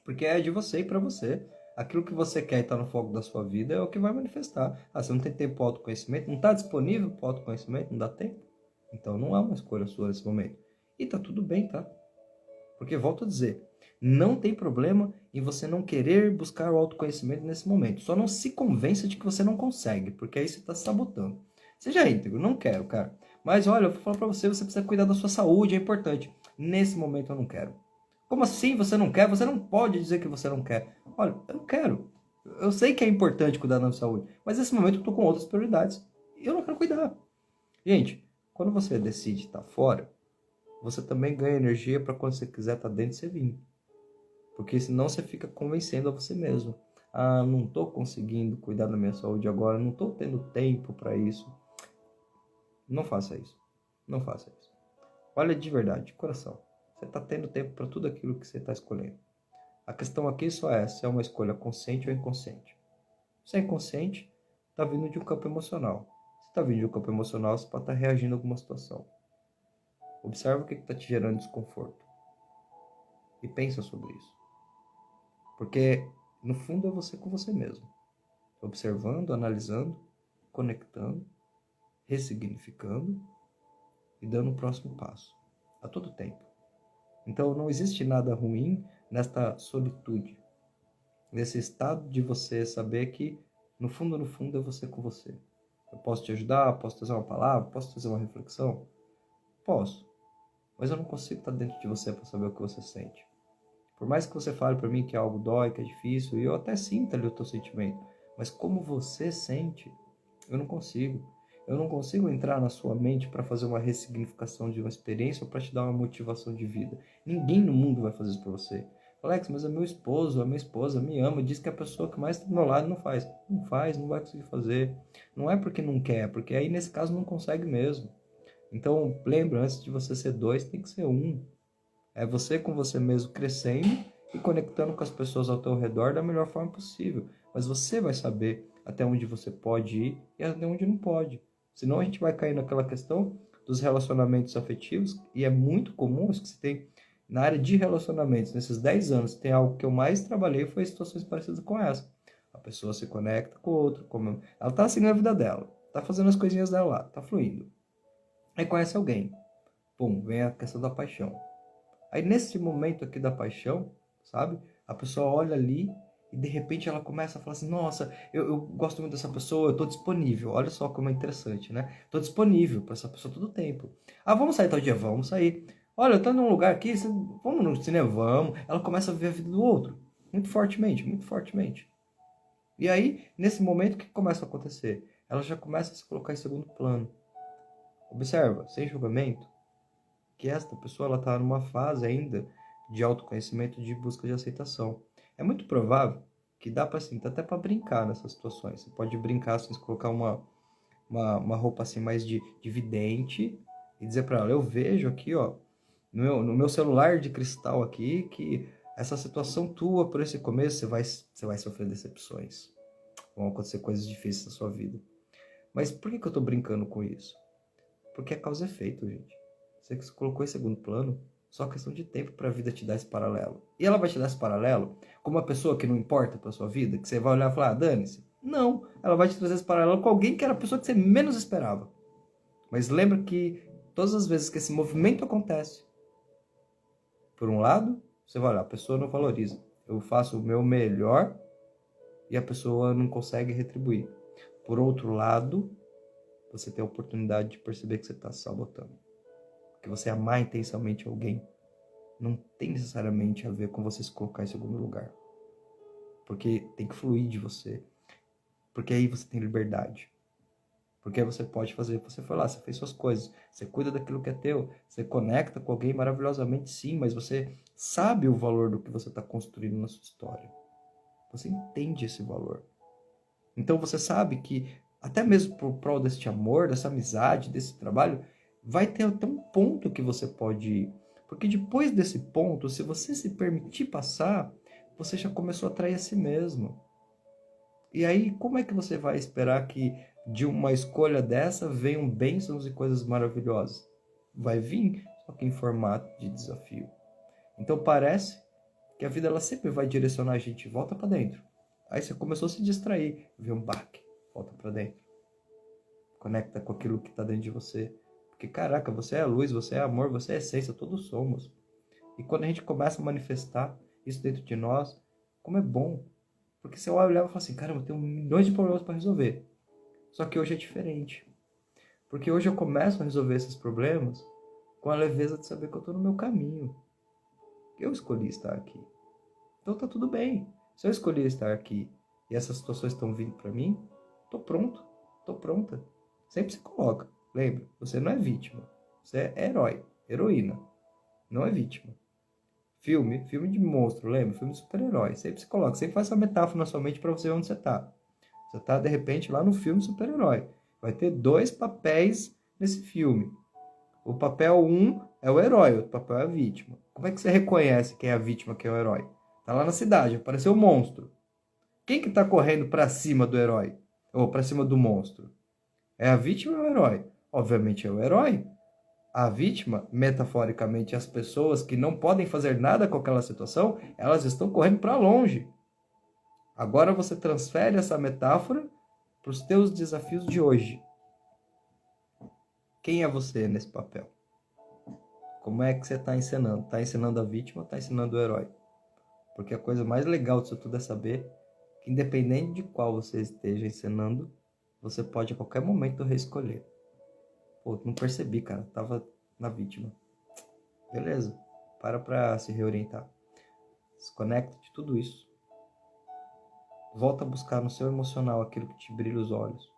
Porque é de você e para você. Aquilo que você quer e está no foco da sua vida é o que vai manifestar. Ah, você não tem tempo para autoconhecimento? Não está disponível para autoconhecimento? Não dá tempo? Então não é uma escolha sua nesse momento. E tá tudo bem, tá? Porque, volto a dizer, não tem problema em você não querer buscar o autoconhecimento nesse momento. Só não se convença de que você não consegue, porque aí você está se sabotando. Seja íntegro, não quero, cara. Mas olha, eu vou falar para você, você precisa cuidar da sua saúde, é importante. Nesse momento eu não quero. Como assim você não quer? Você não pode dizer que você não quer. Olha, eu não quero. Eu sei que é importante cuidar da nossa saúde, mas nesse momento eu estou com outras prioridades. E eu não quero cuidar. Gente, quando você decide estar fora, você também ganha energia para quando você quiser estar dentro, você vir. Porque senão você fica convencendo a você mesmo. Ah, não estou conseguindo cuidar da minha saúde agora, não estou tendo tempo para isso. Não faça isso. Não faça isso. Olha de verdade, de coração. Você está tendo tempo para tudo aquilo que você está escolhendo. A questão aqui só é se é uma escolha consciente ou inconsciente. Se é inconsciente, está vindo de um campo emocional. Se está vindo de um campo emocional, você pode estar reagindo a alguma situação. Observa o que está te gerando desconforto. E pensa sobre isso. Porque, no fundo, é você com você mesmo. Observando, analisando, conectando, ressignificando e dando o próximo passo. A todo tempo. Então, não existe nada ruim nesta solitude. Nesse estado de você saber que, no fundo, é você com você. Eu posso te ajudar, posso trazer uma palavra, posso trazer uma reflexão? Posso. Mas eu não consigo estar dentro de você para saber o que você sente. Por mais que você fale para mim que algo dói, que é difícil, e eu até sinto ali o teu sentimento, mas como você sente, eu não consigo. Eu não consigo entrar na sua mente para fazer uma ressignificação de uma experiência ou para te dar uma motivação de vida. Ninguém no mundo vai fazer isso para você. Alex, mas é meu esposo, a minha esposa me ama, diz que é a pessoa que mais está do meu lado não faz. Não faz, não vai conseguir fazer. Não é porque não quer, porque aí nesse caso não consegue mesmo. Então, lembra, antes de você ser 2, tem que ser 1. É você com você mesmo crescendo e conectando com as pessoas ao teu redor da melhor forma possível. Mas você vai saber até onde você pode ir e até onde não pode. Senão a gente vai cair naquela questão dos relacionamentos afetivos, e é muito comum isso que você tem na área de relacionamentos. Nesses 10 anos, tem algo que eu mais trabalhei foi situações parecidas com essa. A pessoa se conecta com o outro, ela tá seguindo a vida dela, tá fazendo as coisinhas dela lá, tá fluindo. Aí conhece alguém. Pum, vem a questão da paixão. Aí nesse momento aqui da paixão, sabe? A pessoa olha ali e de repente ela começa a falar assim, nossa, eu gosto muito dessa pessoa, eu tô disponível. Olha só como é interessante, né? Tô disponível para essa pessoa todo o tempo. Ah, vamos sair tal dia? Vamos sair. Olha, eu tô num lugar aqui, vamos no cinema? Vamos. Ela começa a ver a vida do outro. Muito fortemente, muito fortemente. E aí, nesse momento, o que começa a acontecer? Ela já começa a se colocar em segundo plano. Observa, sem julgamento, que esta pessoa ela está numa fase ainda de autoconhecimento, de busca de aceitação. É muito provável que dá para assim, até para brincar nessas situações. Você pode brincar assim, colocar uma roupa assim mais de vidente e dizer para ela, eu vejo aqui, ó, no meu celular de cristal aqui, que essa situação tua por esse começo, você vai sofrer decepções. Vão acontecer coisas difíceis na sua vida. Mas por que eu estou brincando com isso? Porque é causa e efeito, gente. Você colocou em segundo plano, só questão de tempo para a vida te dar esse paralelo. E ela vai te dar esse paralelo como uma pessoa que não importa para sua vida, que você vai olhar e falar, ah, dane-se. Não, ela vai te trazer esse paralelo com alguém que era a pessoa que você menos esperava. Mas lembra que todas as vezes que esse movimento acontece, por um lado, você vai olhar, a pessoa não valoriza. Eu faço o meu melhor e a pessoa não consegue retribuir. Por outro lado, você tem a oportunidade de perceber que você está se sabotando. Porque você amar intensamente alguém não tem necessariamente a ver com você se colocar em segundo lugar. Porque tem que fluir de você. Porque aí você tem liberdade. Porque aí você pode fazer, você foi lá, você fez suas coisas, você cuida daquilo que é teu, você conecta com alguém maravilhosamente, sim, mas você sabe o valor do que você está construindo na sua história. Você entende esse valor. Então você sabe que, até mesmo por prol desse amor, dessa amizade, desse trabalho, vai ter até um ponto que você pode ir. Porque depois desse ponto, se você se permitir passar, você já começou a atrair a si mesmo. E aí, como é que você vai esperar que de uma escolha dessa venham bênçãos e coisas maravilhosas? Vai vir, só que em formato de desafio. Então parece que a vida ela sempre vai direcionar a gente, volta para dentro. Aí você começou a se distrair, vê um baque, volta para dentro. Conecta com aquilo que está dentro de você. Porque caraca, você é a luz, você é amor, você é a essência, todos somos. E quando a gente começa a manifestar isso dentro de nós, como é bom. Porque você olha e fala assim, caramba, eu tenho milhões de problemas para resolver. Só que hoje é diferente. Porque hoje eu começo a resolver esses problemas com a leveza de saber que eu estou no meu caminho. Eu escolhi estar aqui. Então tá tudo bem. Se eu escolhi estar aqui e essas situações estão vindo para mim, tô pronto, tô pronta. Sempre se coloca. Lembra, você não é vítima. Você é herói, heroína. Não é vítima. Filme de monstro, lembra? Filme de super-herói. Sempre se coloca, sempre faz essa metáfora na sua mente para você ver onde você tá. Você tá, de repente, lá no filme super-herói. Vai ter 2 papéis nesse filme. O papel 1 é o herói, o outro papel é a vítima. Como é que você reconhece quem é a vítima, quem é o herói? Tá lá na cidade, apareceu o monstro. Quem que tá correndo para cima do herói? Ou para cima do monstro? É a vítima ou é o herói? Obviamente é o herói. A vítima, metaforicamente, as pessoas que não podem fazer nada com aquela situação, elas estão correndo para longe. Agora você transfere essa metáfora para os teus desafios de hoje. Quem é você nesse papel? Como é que você está ensinando? Está ensinando a vítima ou está ensinando o herói? Porque a coisa mais legal disso tudo é saber que, independente de qual você esteja ensinando, você pode a qualquer momento reescolher. Pô, não percebi, cara. Tava na vítima. Beleza. Para se reorientar. Desconecta de tudo isso. Volta a buscar no seu emocional aquilo que te brilha os olhos.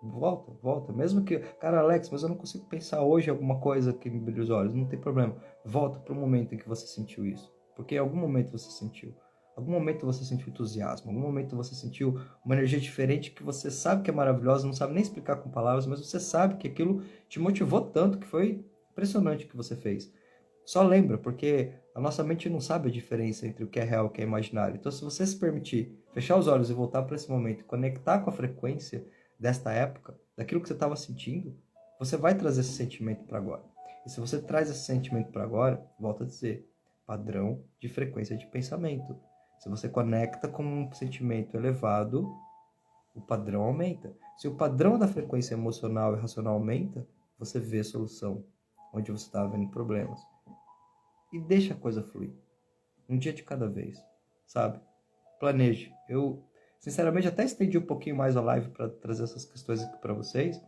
Volta. Mesmo que... Cara, Alex, mas eu não consigo pensar hoje alguma coisa que me brilha os olhos. Não tem problema. Volta para o momento em que você sentiu isso. Porque em algum momento você sentiu. Em algum momento você sentiu entusiasmo. Em algum momento você sentiu uma energia diferente que você sabe que é maravilhosa, não sabe nem explicar com palavras, mas você sabe que aquilo te motivou tanto que foi impressionante o que você fez. Só lembra, porque a nossa mente não sabe a diferença entre o que é real e o que é imaginário. Então, se você se permitir fechar os olhos e voltar para esse momento, conectar com a frequência desta época, daquilo que você estava sentindo, você vai trazer esse sentimento para agora. E se você traz esse sentimento para agora, volta a dizer, padrão de frequência de pensamento. Se você conecta com um sentimento elevado, o padrão aumenta. Se o padrão da frequência emocional e racional aumenta, você vê a solução onde você estava vendo problemas. E deixa a coisa fluir. Um dia de cada vez, sabe? Planeje. Eu, sinceramente, até estendi um pouquinho mais a live para trazer essas questões aqui para vocês.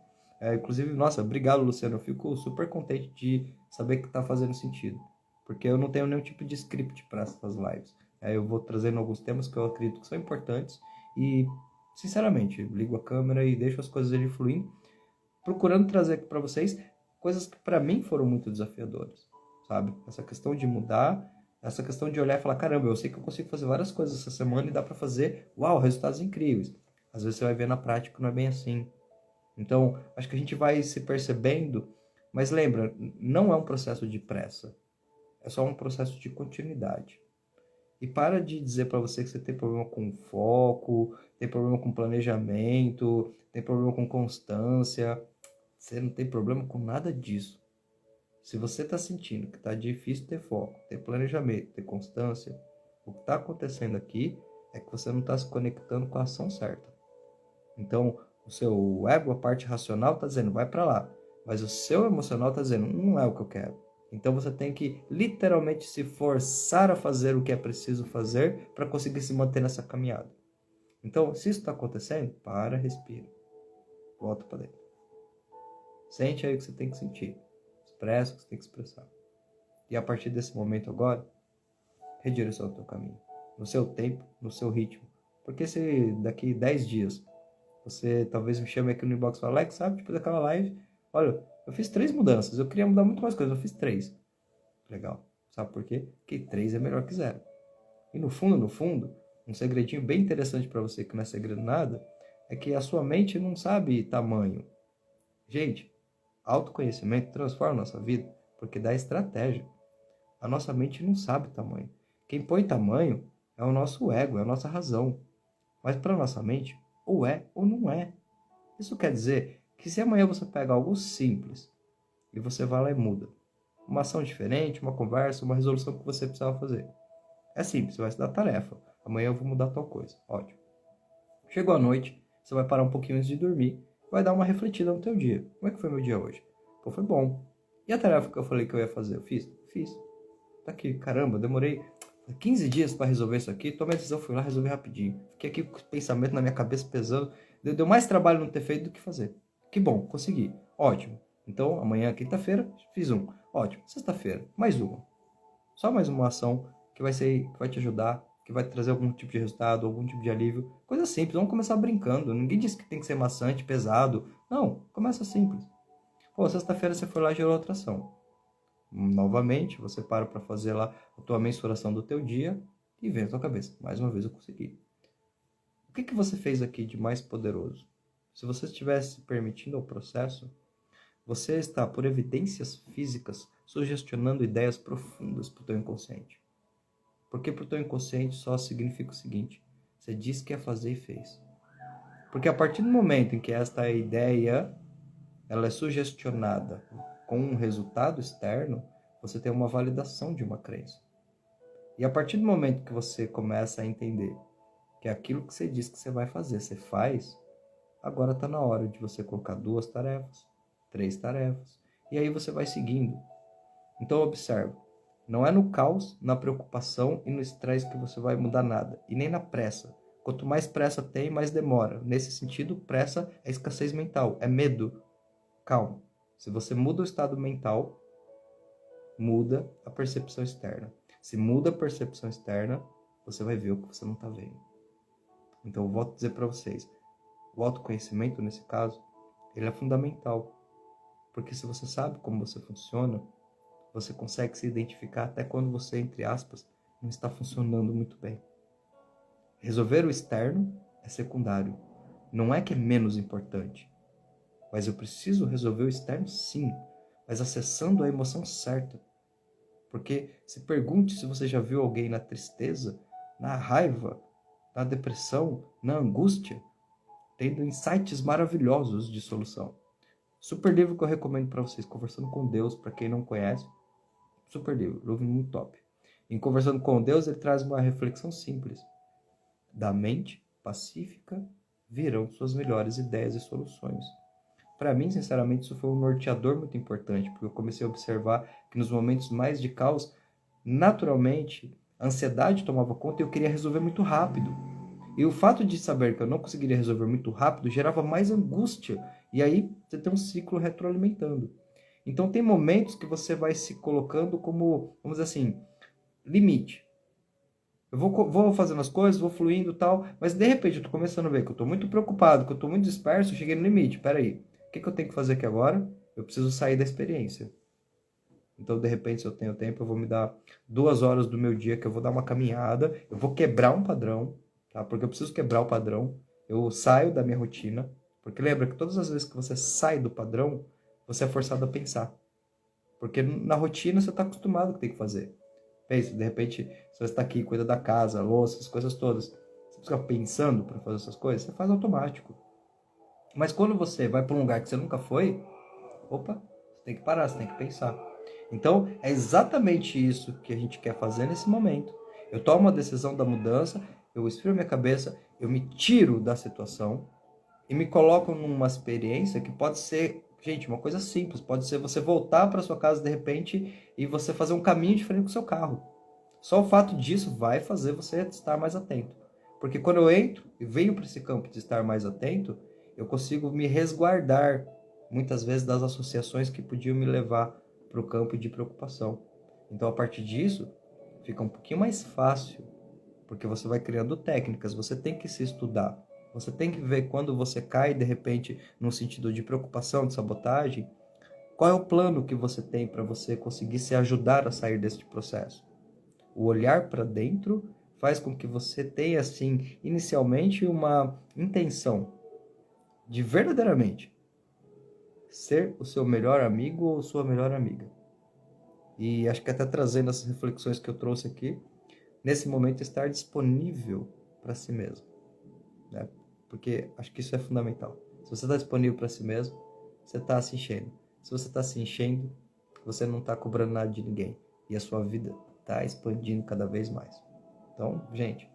Inclusive, nossa, obrigado, Luciano. Eu fico super contente de saber que está fazendo sentido. Porque eu não tenho nenhum tipo de script para essas lives. Eu vou trazendo alguns temas que eu acredito que são importantes e, sinceramente, ligo a câmera e deixo as coisas ali fluindo, procurando trazer aqui para vocês coisas que para mim foram muito desafiadoras, sabe? Essa questão de mudar, essa questão de olhar e falar, caramba, eu sei que eu consigo fazer várias coisas essa semana e dá para fazer, uau, resultados incríveis. Às vezes você vai ver na prática, não é bem assim. Então, acho que a gente vai se percebendo, mas lembra, não é um processo de pressa, é só um processo de continuidade. E para de dizer para você que você tem problema com foco, tem problema com planejamento, tem problema com constância. Você não tem problema com nada disso. Se você está sentindo que está difícil ter foco, ter planejamento, ter constância, o que está acontecendo aqui é que você não está se conectando com a ação certa. Então, o seu ego, a parte racional, está dizendo, vai para lá. Mas o seu emocional está dizendo, não é o que eu quero. Então, você tem que literalmente se forçar a fazer o que é preciso fazer para conseguir se manter nessa caminhada. Então, se isso está acontecendo, para, respira. Volta para dentro. Sente aí o que você tem que sentir. Expressa o que você tem que expressar. E a partir desse momento agora, redireciona o teu caminho. No seu tempo, no seu ritmo. Porque se daqui 10 dias você talvez me chame aqui no inbox e fale, Alex, sabe, depois daquela live, olha, eu fiz 3 mudanças, eu queria mudar muito mais coisas, eu fiz 3. Legal. Sabe por quê? Porque 3 é melhor que 0. E no fundo, um segredinho bem interessante para você, que não é segredo nada, é que a sua mente não sabe tamanho. Gente, autoconhecimento transforma a nossa vida, porque dá estratégia. A nossa mente não sabe tamanho. Quem põe tamanho é o nosso ego, é a nossa razão. Mas para a nossa mente, ou é ou não é. Isso quer dizer que se amanhã você pega algo simples e você vai lá e muda, uma ação diferente, uma conversa, uma resolução que você precisava fazer. É simples, você vai se dar tarefa. Amanhã eu vou mudar tal coisa. Ótimo. Chegou a noite, você vai parar um pouquinho antes de dormir, vai dar uma refletida no teu dia. Como é que foi meu dia hoje? Pô, foi bom. E a tarefa que eu falei que eu ia fazer? Eu fiz? Fiz. Tá aqui, caramba, demorei 15 dias para resolver isso aqui, tomei a decisão, fui lá, resolvi rapidinho. Fiquei aqui com o pensamento na minha cabeça pesando. Deu mais trabalho não ter feito do que fazer. Que bom, consegui. Ótimo. Então, amanhã, quinta-feira, fiz um. Ótimo. Sexta-feira, mais uma. Só mais uma ação que vai te ajudar, que vai trazer algum tipo de resultado, algum tipo de alívio. Coisa simples, vamos começar brincando. Ninguém disse que tem que ser maçante, pesado. Não, começa simples. Pô, sexta-feira você foi lá e gerou outra ação. Novamente, você para fazer lá a tua mensuração do teu dia e vem na tua cabeça. Mais uma vez eu consegui. O que você fez aqui de mais poderoso? Se você estivesse permitindo ao processo, você está, por evidências físicas, sugestionando ideias profundas para o teu inconsciente. Porque para o teu inconsciente só significa o seguinte: você disse que ia fazer e fez. Porque a partir do momento em que esta ideia ela é sugestionada com um resultado externo, você tem uma validação de uma crença. E a partir do momento que você começa a entender que aquilo que você diz que você vai fazer, você faz, agora está na hora de você colocar 2 tarefas, 3 tarefas, e aí você vai seguindo. Então observa, não é no caos, na preocupação e no estresse que você vai mudar nada, e nem na pressa. Quanto mais pressa tem, mais demora. Nesse sentido, pressa é escassez mental, é medo. Calma. Se você muda o estado mental, muda a percepção externa. Se muda a percepção externa, você vai ver o que você não está vendo. Então, eu volto a dizer para vocês, o autoconhecimento, nesse caso, ele é fundamental. Porque se você sabe como você funciona, você consegue se identificar até quando você, entre aspas, não está funcionando muito bem. Resolver o externo é secundário. Não é que é menos importante. Mas eu preciso resolver o externo, sim, mas acessando a emoção certa. Porque se pergunte se você já viu alguém na tristeza, na raiva, na depressão, na angústia, tendo insights maravilhosos de solução. Super livro que eu recomendo para vocês, Conversando com Deus, para quem não conhece. Super livro muito top. Em Conversando com Deus, ele traz uma reflexão simples. Da mente pacífica virão suas melhores ideias e soluções. Para mim, sinceramente, isso foi um norteador muito importante, porque eu comecei a observar que nos momentos mais de caos, naturalmente, a ansiedade tomava conta e eu queria resolver muito rápido. E o fato de saber que eu não conseguiria resolver muito rápido gerava mais angústia. E aí você tem um ciclo retroalimentando. Então tem momentos que você vai se colocando como, vamos dizer assim, limite. Eu vou fazendo as coisas, vou fluindo e tal, mas de repente eu tô começando a ver que eu tô muito preocupado, que eu tô muito disperso, eu cheguei no limite. Peraí, o que eu tenho que fazer aqui agora? Eu preciso sair da experiência. Então, de repente, se eu tenho tempo, eu vou me dar 2 horas do meu dia que eu vou dar uma caminhada, eu vou quebrar um padrão, tá? Porque eu preciso quebrar o padrão. Eu saio da minha rotina, porque lembra que todas as vezes que você sai do padrão, você é forçado a pensar. Porque na rotina você está acostumado com o que tem que fazer. Pensa, de repente, se você está aqui, cuida da casa, louça, as coisas todas, você fica pensando para fazer essas coisas, você faz automático. Mas quando você vai para um lugar que você nunca foi, opa, você tem que parar, você tem que pensar. Então, é exatamente isso que a gente quer fazer nesse momento. Eu tomo a decisão da mudança, eu esfrio minha cabeça, eu me tiro da situação e me coloco numa experiência que pode ser, gente, uma coisa simples. Pode ser você voltar para sua casa de repente e você fazer um caminho diferente com o seu carro. Só o fato disso vai fazer você estar mais atento. Porque quando eu entro e venho para esse campo de estar mais atento, eu consigo me resguardar, muitas vezes, das associações que podiam me levar para o campo de preocupação. Então, a partir disso, fica um pouquinho mais fácil, porque você vai criando técnicas, você tem que se estudar, você tem que ver quando você cai, de repente, no sentido de preocupação, de sabotagem, qual é o plano que você tem para você conseguir se ajudar a sair deste processo. O olhar para dentro faz com que você tenha, assim, inicialmente uma intenção de verdadeiramente ser o seu melhor amigo ou sua melhor amiga. E acho que até trazendo essas reflexões que eu trouxe aqui, nesse momento estar disponível para si mesmo, né? Porque acho que isso é fundamental. Se você está disponível para si mesmo, você está se enchendo. Se você está se enchendo, você não está cobrando nada de ninguém. E a sua vida está expandindo cada vez mais. Então, gente,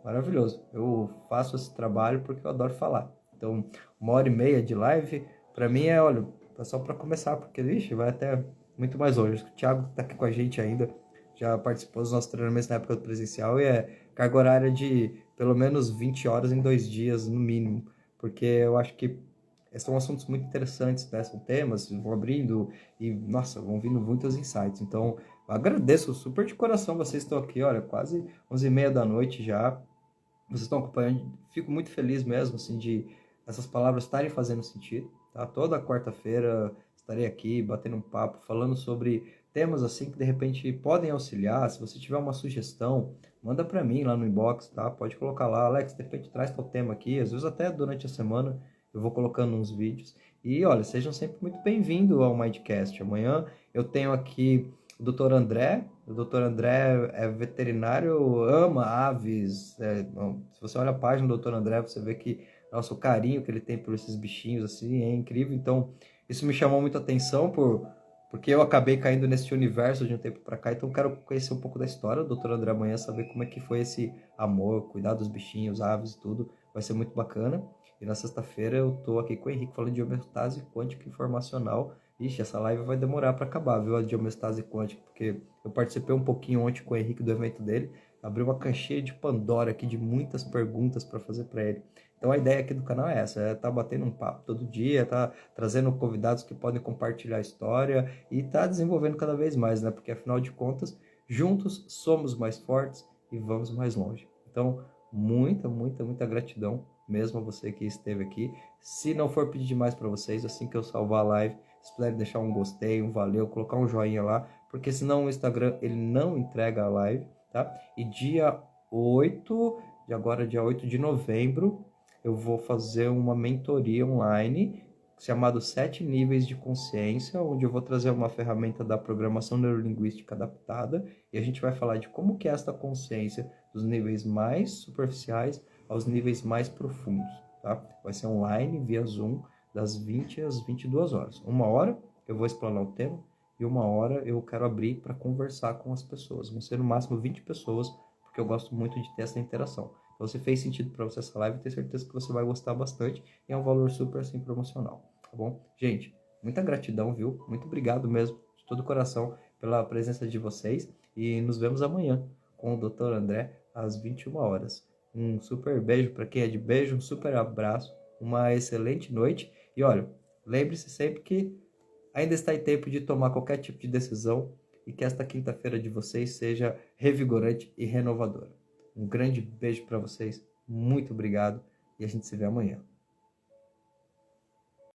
maravilhoso. Eu faço esse trabalho porque eu adoro falar. Então, 1h30 de live, para mim olha, é só para começar, porque, vixe, vai até muito mais longe. O Thiago está aqui com a gente ainda, já participou dos nossos treinamentos na época do presencial e é carga horária de pelo menos 20 horas em 2 dias, no mínimo, porque eu acho que são assuntos muito interessantes, né? São temas, vão abrindo e, nossa, vão vindo muitos insights. Então, eu agradeço super de coração, vocês estão aqui, olha, quase 11h30 da noite já, vocês estão acompanhando, fico muito feliz mesmo, assim, de essas palavras estarem fazendo sentido, tá? Toda quarta-feira estarei aqui batendo um papo, falando sobre temas, assim, que de repente podem auxiliar. Se você tiver uma sugestão, manda para mim lá no inbox, tá? Pode colocar lá, Alex, de repente traz tal tema aqui, às vezes até durante a semana eu vou colocando uns vídeos. E, olha, sejam sempre muito bem-vindos ao Mindcast. Amanhã eu tenho aqui o Dr. André. O Dr. André é veterinário, ama aves. Se você olha a página do Dr. André, você vê que, nossa, o carinho que ele tem por esses bichinhos, assim, é incrível. Então, isso me chamou muita atenção porque eu acabei caindo nesse universo de um tempo para cá. Então, eu quero conhecer um pouco da história do Dr. André amanhã, saber como é que foi esse amor, cuidar dos bichinhos, aves e tudo. Vai ser muito bacana. E na sexta-feira eu tô aqui com o Henrique falando de homeostase quântica informacional. Ixi, essa live vai demorar para acabar, viu? A de homeostase quântica, porque eu participei um pouquinho ontem com o Henrique do evento dele. Abri uma caixinha de Pandora aqui de muitas perguntas para fazer para ele. Então a ideia aqui do canal é essa, é tá batendo um papo todo dia, tá trazendo convidados que podem compartilhar a história e tá desenvolvendo cada vez mais, né? Porque afinal de contas, juntos somos mais fortes e vamos mais longe. Então, muita gratidão mesmo a você que esteve aqui. Se não for pedir demais para vocês, assim que eu salvar a live, se puderem deixar um gostei, um valeu, colocar um joinha lá, porque senão o Instagram ele não entrega a live, tá? E dia 8, dia 8 de novembro, eu vou fazer uma mentoria online chamado 7 níveis de consciência, onde eu vou trazer uma ferramenta da programação neurolinguística adaptada e a gente vai falar de como que é esta consciência dos níveis mais superficiais aos níveis mais profundos, tá? Vai ser online, via Zoom, das 20 às 22 horas. 1 hora eu vou explanar o tema e 1 hora eu quero abrir para conversar com as pessoas. Vão ser no máximo 20 pessoas, porque eu gosto muito de ter essa interação. Então, se fez sentido para você essa live, tenho certeza que você vai gostar bastante e é um valor super assim promocional, tá bom? Gente, muita gratidão, viu? Muito obrigado mesmo, de todo o coração, pela presença de vocês e nos vemos amanhã com o Dr. André às 21 horas. Um super beijo para quem é de beijo, um super abraço, uma excelente noite. E olha, lembre-se sempre que ainda está em tempo de tomar qualquer tipo de decisão e que esta quinta-feira de vocês seja revigorante e renovadora. Um grande beijo para vocês, muito obrigado e a gente se vê amanhã.